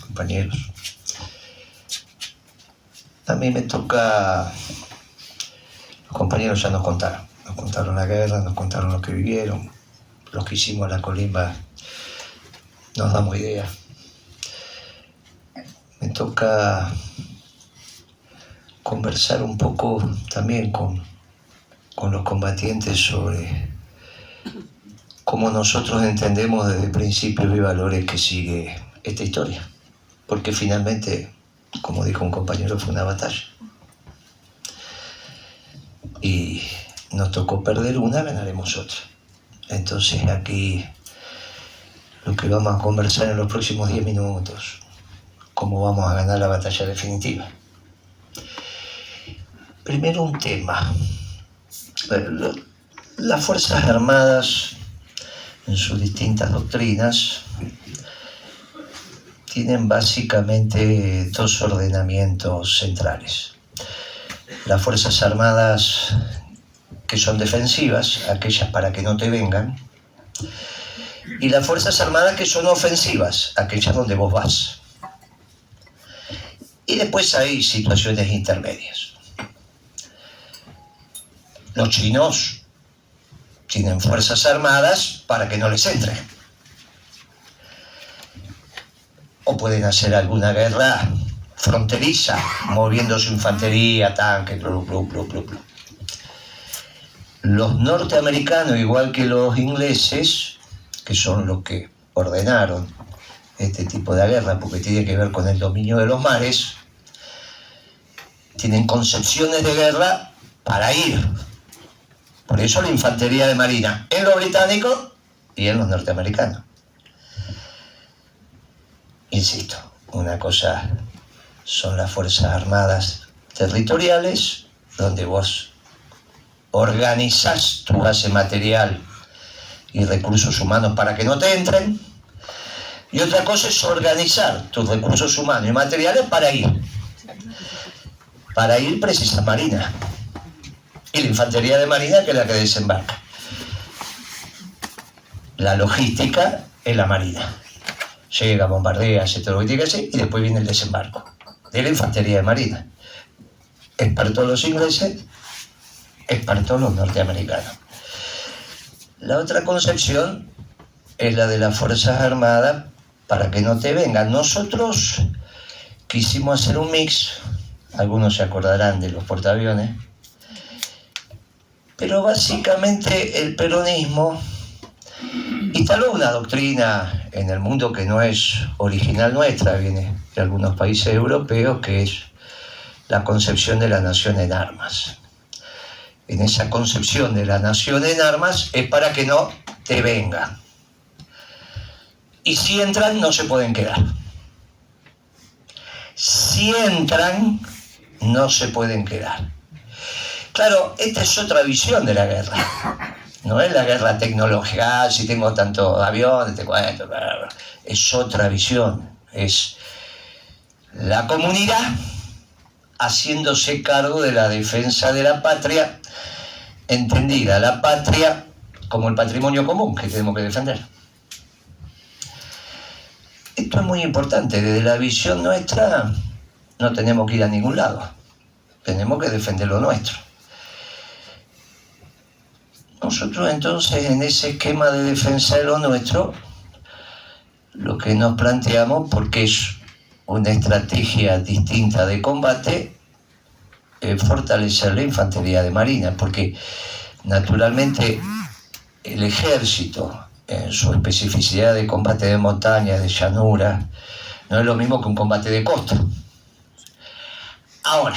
compañeros. A mí me toca... Los compañeros ya nos contaron la guerra, nos contaron lo que vivieron, los que hicimos la colimba, nos damos idea. Me toca conversar un poco también con los combatientes sobre cómo nosotros entendemos desde principios y valores que sigue esta historia, porque finalmente, como dijo un compañero, fue una batalla. Y nos tocó perder una, ganaremos otra. Entonces aquí lo que vamos a conversar en los próximos 10 minutos, cómo vamos a ganar la batalla definitiva. Primero un tema. Las Fuerzas Armadas, en sus distintas doctrinas, tienen básicamente dos ordenamientos centrales. las Fuerzas Armadas que son defensivas, aquellas para que no te vengan, y las Fuerzas Armadas que son ofensivas, aquellas donde vos vas. Y después hay situaciones intermedias. Los chinos tienen Fuerzas Armadas para que no les entren. O pueden hacer alguna guerra fronteriza, moviendo su infantería, tanques, blu, blu, blu, blu, blu. Los norteamericanos, igual que los ingleses, que son los que ordenaron este tipo de guerra, porque tiene que ver con el dominio de los mares, tienen concepciones de guerra para ir. Por eso la infantería de marina en los británicos y en los norteamericanos. Insisto, una cosa son las Fuerzas Armadas territoriales, donde vos organizás tu base material y recursos humanos para que no te entren, y otra cosa es organizar tus recursos humanos y materiales para ir. Para ir precisa marina. Y la infantería de marina, que es la que desembarca. La logística es la marina. Llega, bombardea, hace todo lo que tiene que hacer y después viene el desembarco de la infantería de marina. Expertos los ingleses, expertos los norteamericanos. La otra concepción es la de las Fuerzas Armadas para que no te vengan. Nosotros quisimos hacer un mix, algunos se acordarán de los portaaviones, pero básicamente el peronismo instaló una doctrina en el mundo que no es original nuestra, viene de algunos países europeos, que es la concepción de la nación en armas. En esa concepción de la nación en armas es para que no te vengan. Y si entran, no se pueden quedar. Si entran, no se pueden quedar. Claro, esta es otra visión de la guerra. No es la guerra tecnológica, si tengo tantos aviones, te cuento, bla, bla, bla. Es otra visión. Es la comunidad haciéndose cargo de la defensa de la patria, entendida la patria como el patrimonio común que tenemos que defender. Esto es muy importante. Desde la visión nuestra no tenemos que ir a ningún lado. Tenemos que defender lo nuestro. Nosotros entonces en ese esquema de defensa de lo nuestro, lo que nos planteamos, porque es una estrategia distinta de combate, es fortalecer la infantería de marina, porque naturalmente el ejército, en su especificidad de combate de montaña, de llanura, no es lo mismo que un combate de costa. Ahora,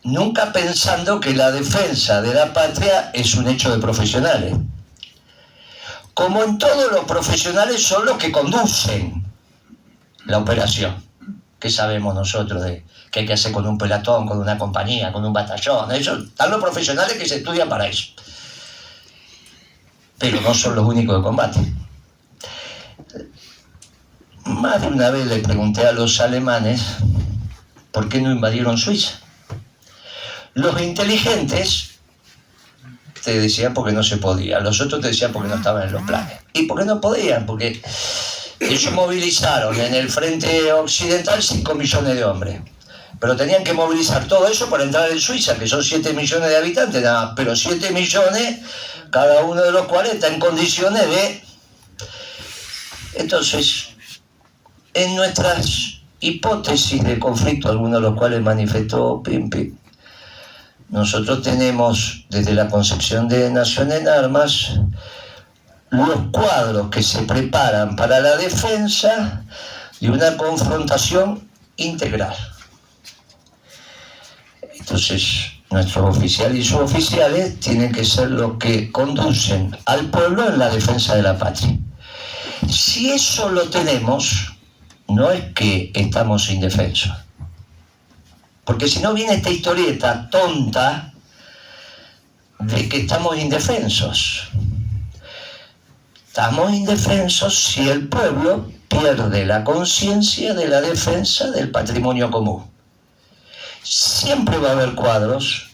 nunca pensando que la defensa de la patria es un hecho de profesionales. Como en todos, los profesionales son los que conducen la operación. ¿Qué sabemos nosotros de qué hay que hacer con un pelotón, con una compañía, con un batallón? Eso, están los profesionales que se estudian para eso. Pero no son los únicos de combate. Más de una vez le pregunté a los alemanes por qué no invadieron Suiza. Los inteligentes te decían porque no se podía, los otros te decían porque no estaban en los planes. ¿Y por qué no podían? Porque ellos movilizaron en el frente occidental 5 millones de hombres. Pero tenían que movilizar todo eso para entrar en Suiza, que son 7 millones de habitantes nada más, pero 7 millones, cada uno de los cuales está en condiciones de... Entonces, en nuestras hipótesis de conflicto, algunos de los cuales manifestó Pimpi, nosotros tenemos, desde la concepción de Nación en Armas, los cuadros que se preparan para la defensa de una confrontación integral. Entonces, nuestros oficiales y suboficiales tienen que ser los que conducen al pueblo en la defensa de la patria. Si eso lo tenemos, no es que estamos indefensos. Porque si no viene esta historieta tonta de que estamos indefensos. Estamos indefensos si el pueblo pierde la conciencia de la defensa del patrimonio común. siempre va a haber cuadros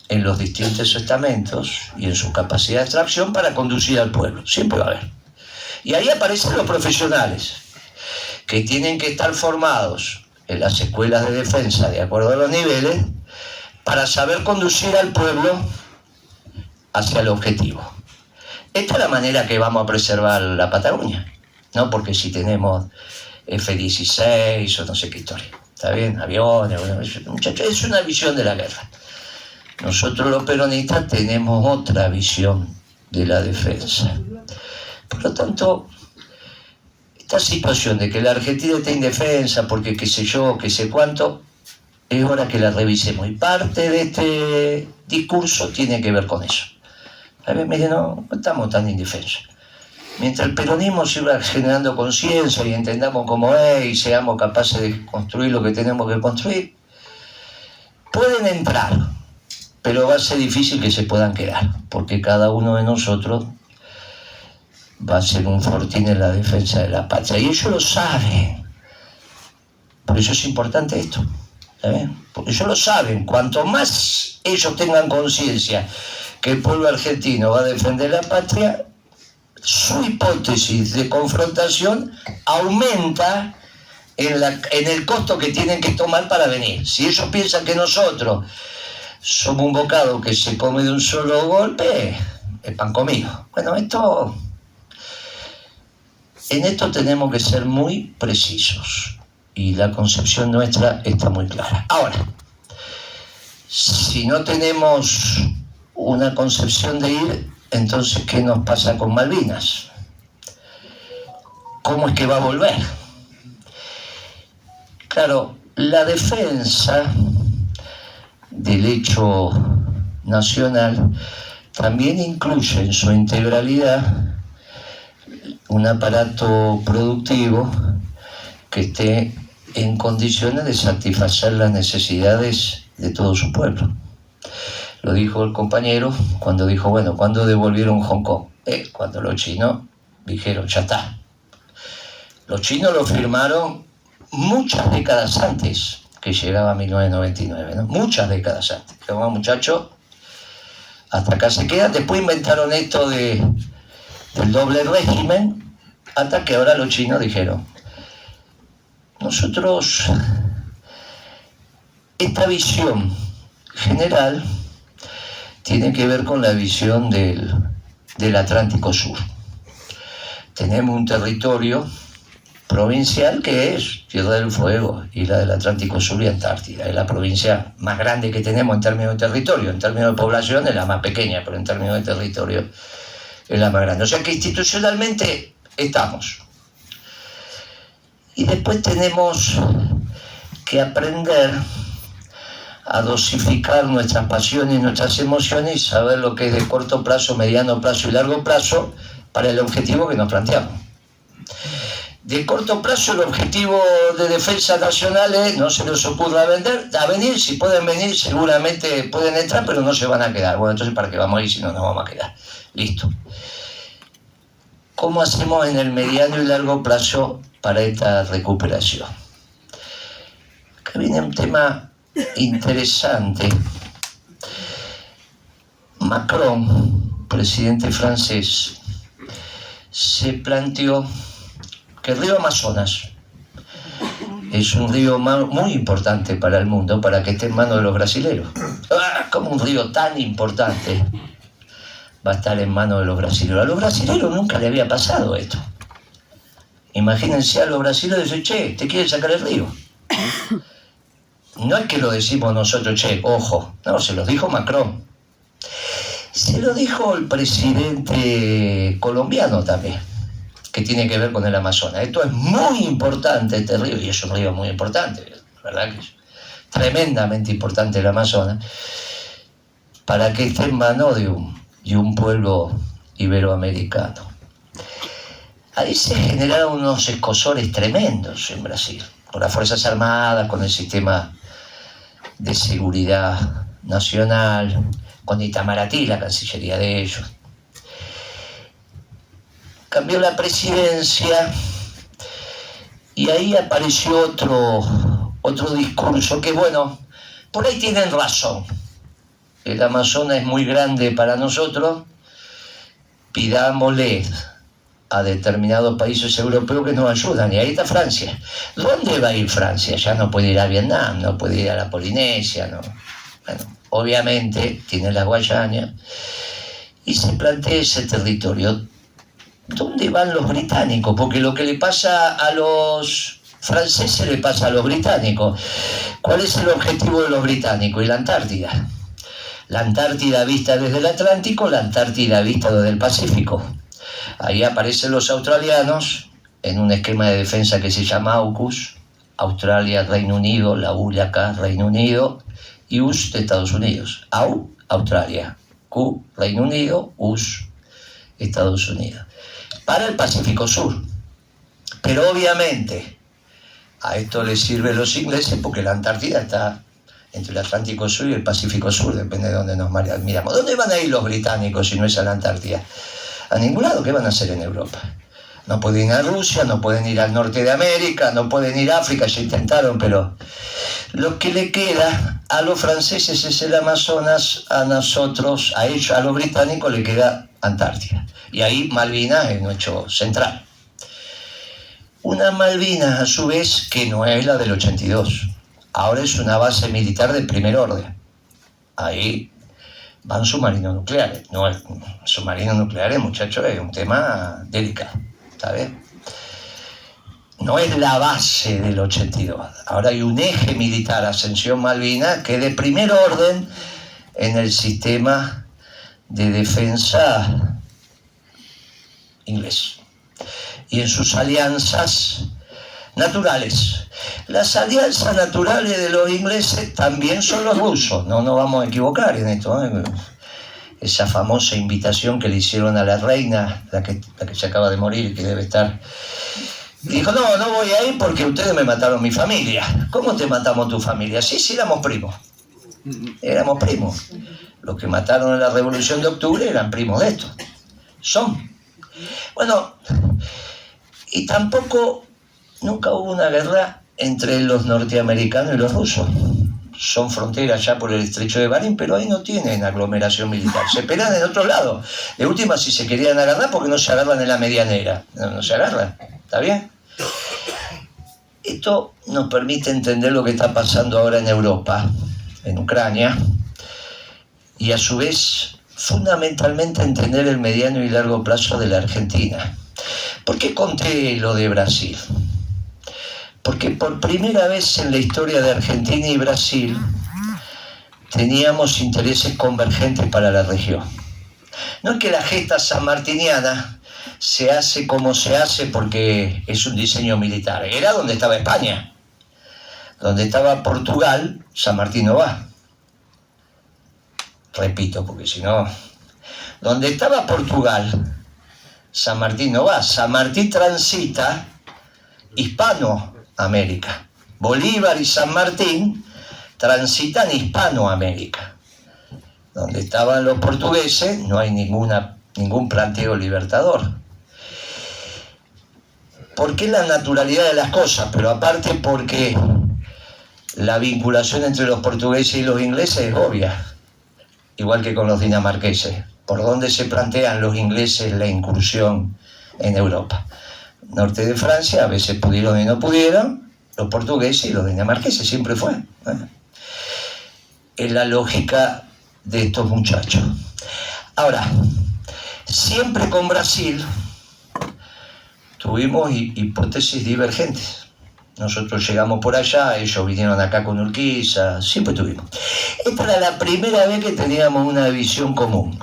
en los distintos estamentos y en su capacidad de extracción para conducir al pueblo, siempre va a haber. Y ahí aparecen los profesionales, que tienen que estar formados en las escuelas de defensa de acuerdo a los niveles, para saber conducir al pueblo hacia el objetivo. Esta es la manera que vamos a preservar la Patagonia, ¿no? Porque si tenemos F-16 o no sé qué historia, ¿está bien? Aviones, bueno, muchachos, es una visión de la guerra. Nosotros los peronistas tenemos otra visión de la defensa. Por lo tanto, esta situación de que la Argentina está indefensa porque qué sé yo, qué sé cuánto, es hora que la revisemos. Y parte de este discurso tiene que ver con eso. A ver, mire, no estamos tan indefensos. Mientras el peronismo siga generando conciencia y entendamos cómo es y seamos capaces de construir lo que tenemos que construir, pueden entrar, pero va a ser difícil que se puedan quedar, porque cada uno de nosotros va a ser un fortín en la defensa de la patria. Y ellos lo saben. Por eso es importante esto. Porque ellos lo saben. Cuanto más ellos tengan conciencia que el pueblo argentino va a defender la patria, su hipótesis de confrontación aumenta en el costo que tienen que tomar para venir. Si ellos piensan que nosotros somos un bocado que se come de un solo golpe, el pan comido. Bueno, en esto tenemos que ser muy precisos y la concepción nuestra está muy clara. Ahora, si no tenemos una concepción de ir, entonces, ¿qué nos pasa con Malvinas? ¿Cómo es que va a volver? Claro, la defensa del hecho nacional también incluye en su integralidad un aparato productivo que esté en condiciones de satisfacer las necesidades de todo su pueblo. Lo dijo el compañero cuando dijo, bueno, ¿cuándo devolvieron Hong Kong? Cuando los chinos dijeron, ya está. Los chinos lo firmaron muchas décadas antes que llegaba a 1999, ¿no? Muchas décadas antes. Dijeron, muchachos, hasta acá se quedan. Después inventaron esto del doble régimen, hasta que ahora los chinos dijeron, nosotros, esta visión general tiene que ver con la visión del Atlántico Sur. Tenemos un territorio provincial que es Tierra del Fuego, y la del Atlántico Sur y Antártida. Es la provincia más grande que tenemos en términos de territorio. En términos de población es la más pequeña, pero en términos de territorio es la más grande. O sea que institucionalmente estamos. Y después tenemos que aprender a dosificar nuestras pasiones y nuestras emociones y saber lo que es de corto plazo, mediano plazo y largo plazo para el objetivo que nos planteamos. De corto plazo, el objetivo de defensa nacional es, no se les ocurra a venir, si pueden venir seguramente pueden entrar, pero no se van a quedar. Bueno, entonces ¿para qué vamos a ir si no nos vamos a quedar? Listo. ¿Cómo hacemos en el mediano y largo plazo para esta recuperación? Acá viene un tema interesante. Macron, presidente francés, se planteó que el río Amazonas es un río muy importante para el mundo, para que esté en manos de los brasileros. ¿Cómo un río tan importante va a estar en manos de los brasileros? A los brasileros nunca le había pasado esto. Imagínense a los brasileros y dicen, che, ¿te quieren sacar el río? No es que lo decimos nosotros, che, ojo. No, se lo dijo Macron. Se lo dijo el presidente colombiano también, que tiene que ver con el Amazonas. Esto es muy importante, este río, y es un río muy importante, ¿verdad? Que es tremendamente importante el Amazonas, para que esté en manos de un pueblo iberoamericano. Ahí se generaron unos escosores tremendos en Brasil, con las Fuerzas Armadas, con el sistema de seguridad nacional, con Itamaraty, la cancillería de ellos. Cambió la presidencia y ahí apareció otro discurso que, bueno, por ahí tienen razón. El Amazonas es muy grande para nosotros, pidámosle a determinados países europeos que nos ayudan, y ahí está Francia. ¿Dónde va a ir Francia? Ya no puede ir a Vietnam, no puede ir a la Polinesia, no. Bueno, obviamente tiene la Guayana, y se plantea ese territorio. ¿Dónde van los británicos? Porque lo que le pasa a los franceses le pasa a los británicos. ¿Cuál es el objetivo de los británicos? Y la Antártida. La Antártida vista desde el Atlántico, la Antártida vista desde el Pacífico. Ahí aparecen los australianos en un esquema de defensa que se llama AUKUS, Australia, Reino Unido, la U de acá, Reino Unido, y US de Estados Unidos. AU, Australia, Q, Reino Unido, US, Estados Unidos. Para el Pacífico Sur. Pero obviamente a esto les sirven los ingleses porque la Antártida está entre el Atlántico Sur y el Pacífico Sur, depende de dónde nos miramos. ¿Dónde van a ir los británicos si no es a la Antártida? A ningún lado. ¿Qué van a hacer en Europa? No pueden ir a Rusia, no pueden ir al norte de América, no pueden ir a África, ya intentaron, pero lo que le queda a los franceses es el Amazonas, a nosotros, a ellos, a los británicos le queda Antártida. Y ahí Malvinas es nuestro central. Una Malvinas, a su vez, que no es la del 82. Ahora es una base militar de primer orden. Ahí van submarinos nucleares. No, submarinos nucleares, muchachos, es un tema delicado, ¿sabes? No es la base del 82. Ahora hay un eje militar, Ascensión Malvinas, que es de primer orden en el sistema de defensa inglés y en sus alianzas naturales. Las alianzas naturales de los ingleses también son los rusos, no nos vamos a equivocar en esto, ¿eh? Esa famosa invitación que le hicieron a la reina, la que se acaba de morir, que debe estar, dijo, no voy a ir porque ustedes me mataron mi familia. ¿Cómo te matamos tu familia? Sí, éramos primos. Éramos primos. Los que mataron en la Revolución de Octubre eran primos de estos. Son. Bueno, y tampoco, nunca hubo una guerra entre los norteamericanos y los rusos. Son fronteras ya por el estrecho de Bering, pero ahí no tienen aglomeración militar. Se pelean en otro lado. De última, si se querían agarrar, porque no se agarran en la medianera. No se agarran. ¿Está bien? Esto nos permite entender lo que está pasando ahora en Europa, en Ucrania, y a su vez, fundamentalmente, entender el mediano y largo plazo de la Argentina. ¿Por qué conté lo de Brasil? Porque por primera vez en la historia de Argentina y Brasil teníamos intereses convergentes para la región. No es que la gesta sanmartiniana se hace como se hace porque es un diseño militar. Era donde estaba España. Donde estaba Portugal, San Martín no va. Repito, porque si no... Donde estaba Portugal, San Martín no va. San Martín transita Hispanoamérica. Bolívar y San Martín transitan Hispanoamérica. Donde estaban los portugueses no hay ningún planteo libertador. ¿Por qué la naturalidad de las cosas? Pero aparte porque la vinculación entre los portugueses y los ingleses es obvia. Igual que con los dinamarqueses. ¿Por dónde se plantean los ingleses la incursión en Europa? Norte de Francia, a veces pudieron y no pudieron, los portugueses y los dinamarqueses, siempre fue. Es la lógica de estos muchachos. Ahora, siempre con Brasil tuvimos hipótesis divergentes. Nosotros llegamos por allá, ellos vinieron acá con Urquiza, siempre tuvimos. Esta era la primera vez que teníamos una visión común,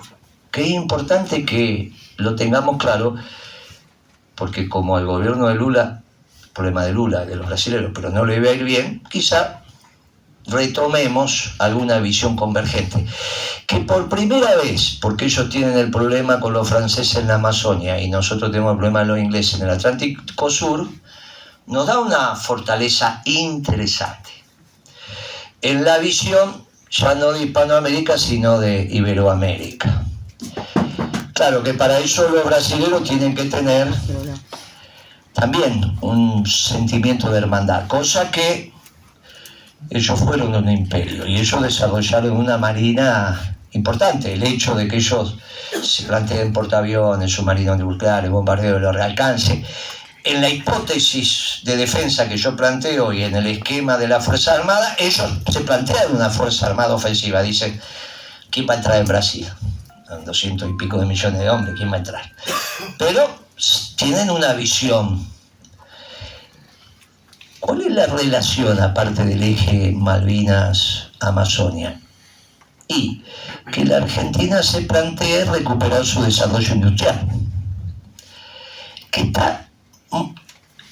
que es importante que lo tengamos claro, porque como al gobierno de Lula, el problema de Lula, de los brasileños, pero no le iba a ir bien, quizá retomemos alguna visión convergente. Que por primera vez, porque ellos tienen el problema con los franceses en la Amazonia y nosotros tenemos el problema de los ingleses en el Atlántico Sur, nos da una fortaleza interesante en la visión ya no de Hispanoamérica sino de Iberoamérica. Claro que para eso los brasileños tienen que tener también un sentimiento de hermandad, cosa que ellos fueron un imperio y ellos desarrollaron una marina importante. El hecho de que ellos se planteen portaaviones, submarinos nucleares, bombardeos de largo alcance, en la hipótesis de defensa que yo planteo y en el esquema de la Fuerza Armada, ellos se plantean una Fuerza Armada ofensiva. Dicen, ¿quién va a entrar en Brasil? 200 y pico de millones de hombres, ¿quién va a entrar? Pero tienen una visión. ¿Cuál es la relación, aparte del eje Malvinas-Amazonia? Y que la Argentina se plantee recuperar su desarrollo industrial, que está,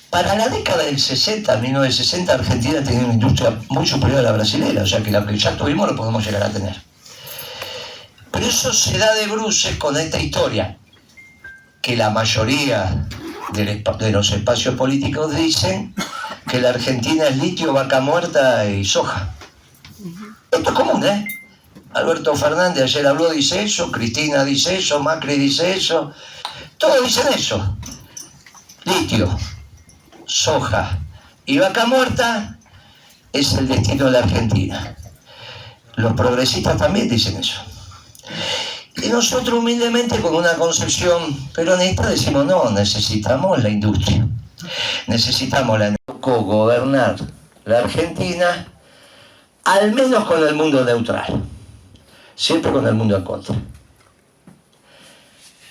para la década del 60, 1960, Argentina tenía una industria muy superior a la brasilera, o sea que la que ya tuvimos lo podemos llegar a tener. Pero eso se da de bruces con esta historia, que la mayoría de los espacios políticos dicen que la Argentina es litio, vaca muerta y soja. Esto es común, ¿eh? Alberto Fernández ayer habló, dice eso, Cristina dice eso, Macri dice eso, todos dicen eso. Litio, soja y vaca muerta es el destino de la Argentina. Los progresistas también dicen eso. Y nosotros humildemente, con una concepción peronista, decimos no, necesitamos la industria, necesitamos gobernar la Argentina, al menos con el mundo neutral, siempre con el mundo en contra.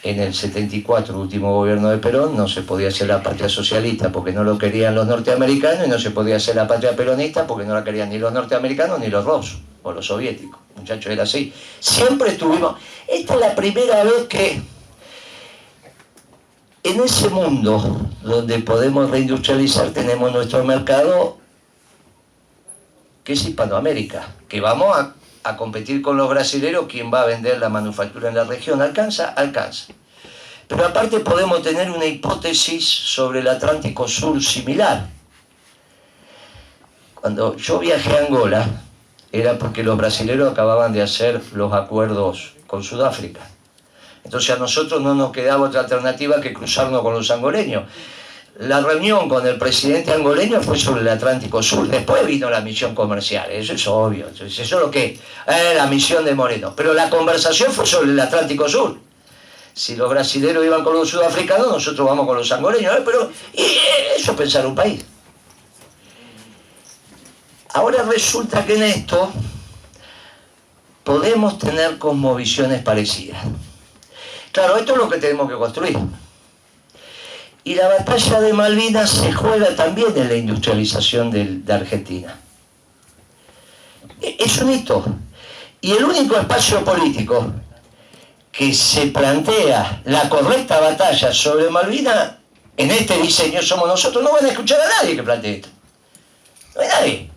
En el 74, último gobierno de Perón, no se podía hacer la patria socialista porque no lo querían los norteamericanos, y no se podía hacer la patria peronista porque no la querían ni los norteamericanos ni los rusos o los soviéticos. Muchachos, era así. Siempre estuvimos... Esta es la primera vez que en ese mundo donde podemos reindustrializar tenemos nuestro mercado, que es Hispanoamérica, que vamos a competir con los brasileros. ¿Quién va a vender la manufactura en la región? ¿Alcanza? Alcanza. Pero aparte podemos tener una hipótesis sobre el Atlántico Sur similar. Cuando yo viajé a Angola, era porque los brasileros acababan de hacer los acuerdos con Sudáfrica. Entonces a nosotros no nos quedaba otra alternativa que cruzarnos con los angoleños. La reunión con el presidente angoleño fue sobre el Atlántico Sur. Después vino la misión comercial, eso es obvio. Entonces, eso es lo que la misión de Moreno. Pero la conversación fue sobre el Atlántico Sur. Si los brasileños iban con los sudafricanos, nosotros vamos con los angoleños. Pero eso es pensar un país. Ahora resulta que en esto podemos tener cosmovisiones parecidas. Claro, esto es lo que tenemos que construir. Y la batalla de Malvinas se juega también en la industrialización de Argentina. Es un hito. Y el único espacio político que se plantea la correcta batalla sobre Malvinas, en este diseño somos nosotros. No van a escuchar a nadie que plantee esto. No hay nadie.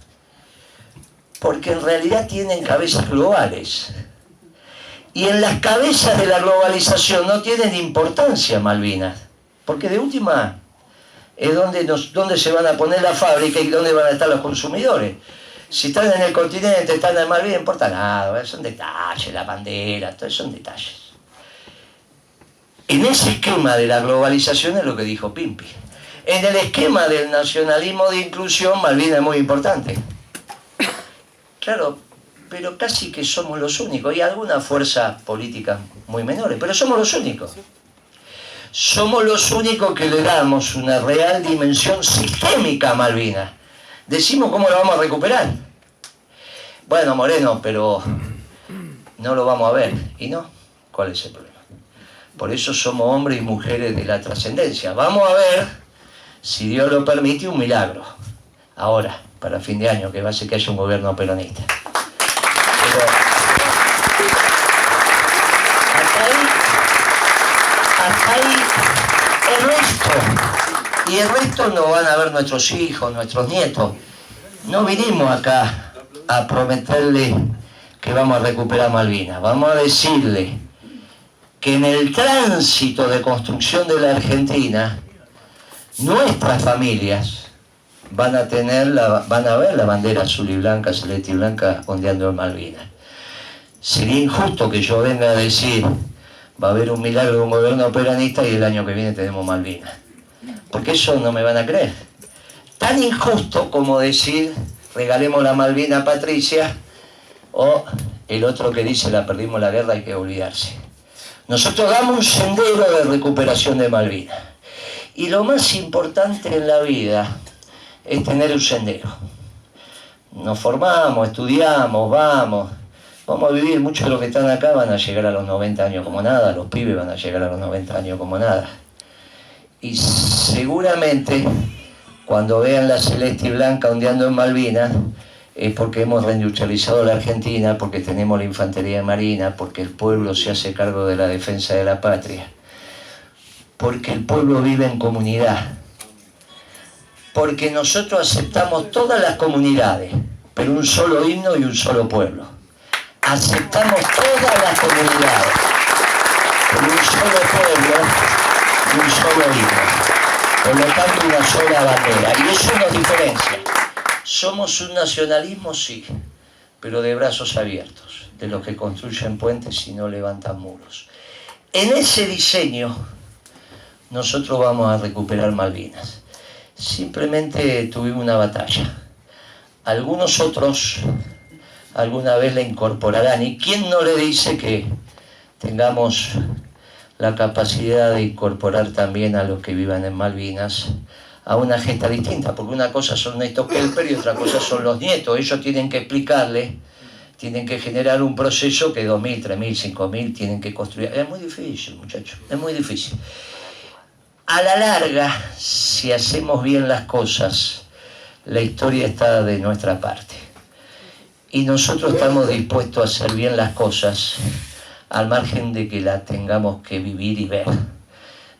Porque en realidad tienen cabezas globales. Y en las cabezas de la globalización no tienen importancia Malvinas. Porque de última es donde se van a poner la fábrica y donde van a estar los consumidores. Si están en el continente, están en Malvinas, no importa nada, son detalles, la bandera, todo eso son detalles. En ese esquema de la globalización es lo que dijo Pimpi. En el esquema del nacionalismo de inclusión, Malvinas es muy importante. Claro, pero casi que somos los únicos. Y algunas fuerzas políticas muy menores, pero somos los únicos. Somos los únicos que le damos una real dimensión sistémica a Malvinas. Decimos cómo lo vamos a recuperar. Bueno, Moreno, pero no lo vamos a ver. ¿Y no? ¿Cuál es el problema? Por eso somos hombres y mujeres de la trascendencia. Vamos a ver, si Dios lo permite, un milagro. Ahora, para fin de año, que va a ser que haya un gobierno peronista. Pero hasta ahí el resto. Y el resto lo van a ver nuestros hijos, nuestros nietos. No vinimos acá a prometerle que vamos a recuperar Malvinas. Vamos a decirle que en el tránsito de construcción de la Argentina, nuestras familias van a ver la bandera azul y blanca, celeste y blanca ondeando en Malvinas. Sería injusto que yo venga a decir va a haber un milagro de un gobierno peronista y el año que viene tenemos Malvinas. Porque eso no me van a creer. Tan injusto como decir regalemos la Malvina a Patricia, o el otro que dice la perdimos la guerra, hay que olvidarse. Nosotros damos un sendero de recuperación de Malvinas. Y lo más importante en la vida es tener un sendero. Nos formamos, estudiamos, vamos a vivir. Muchos de los que están acá van a llegar a los 90 años como nada, los pibes van a llegar a los 90 años como nada. Y seguramente cuando vean la celeste y blanca ondeando en Malvinas, es porque hemos reindustrializado la Argentina, porque tenemos la infantería marina, porque el pueblo se hace cargo de la defensa de la patria, porque el pueblo vive en comunidad, porque nosotros aceptamos todas las comunidades, pero un solo himno y un solo pueblo. Aceptamos todas las comunidades, pero un solo pueblo y un solo himno, por lo tanto una sola bandera, y eso nos diferencia. Somos un nacionalismo, sí, pero de brazos abiertos, de los que construyen puentes y no levantan muros. En ese diseño nosotros vamos a recuperar Malvinas. Simplemente tuvimos una batalla. Algunos otros alguna vez la incorporarán. ¿Y quién no le dice que tengamos la capacidad de incorporar también a los que vivan en Malvinas a una gesta distinta? Porque una cosa son Néstor Kelper y otra cosa son los nietos. Ellos tienen que explicarle, tienen que generar un proceso que 2.000, 3.000, 5.000 tienen que construir. Es muy difícil, muchachos, es muy difícil. A la larga, si hacemos bien las cosas, la historia está de nuestra parte. Y nosotros estamos dispuestos a hacer bien las cosas, al margen de que las tengamos que vivir y ver.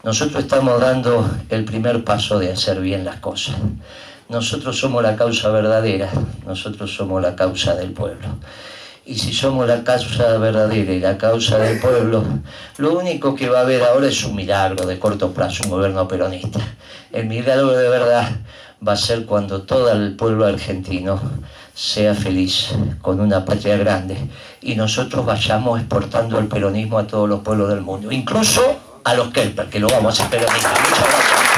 Nosotros estamos dando el primer paso de hacer bien las cosas. Nosotros somos la causa verdadera, nosotros somos la causa del pueblo. Y si somos la causa verdadera y la causa del pueblo, lo único que va a haber ahora es un milagro de corto plazo, un gobierno peronista. El milagro de verdad va a ser cuando todo el pueblo argentino sea feliz, con una patria grande, y nosotros vayamos exportando el peronismo a todos los pueblos del mundo, incluso a los Kelper, que lo vamos a hacer peronistas. Muchas gracias.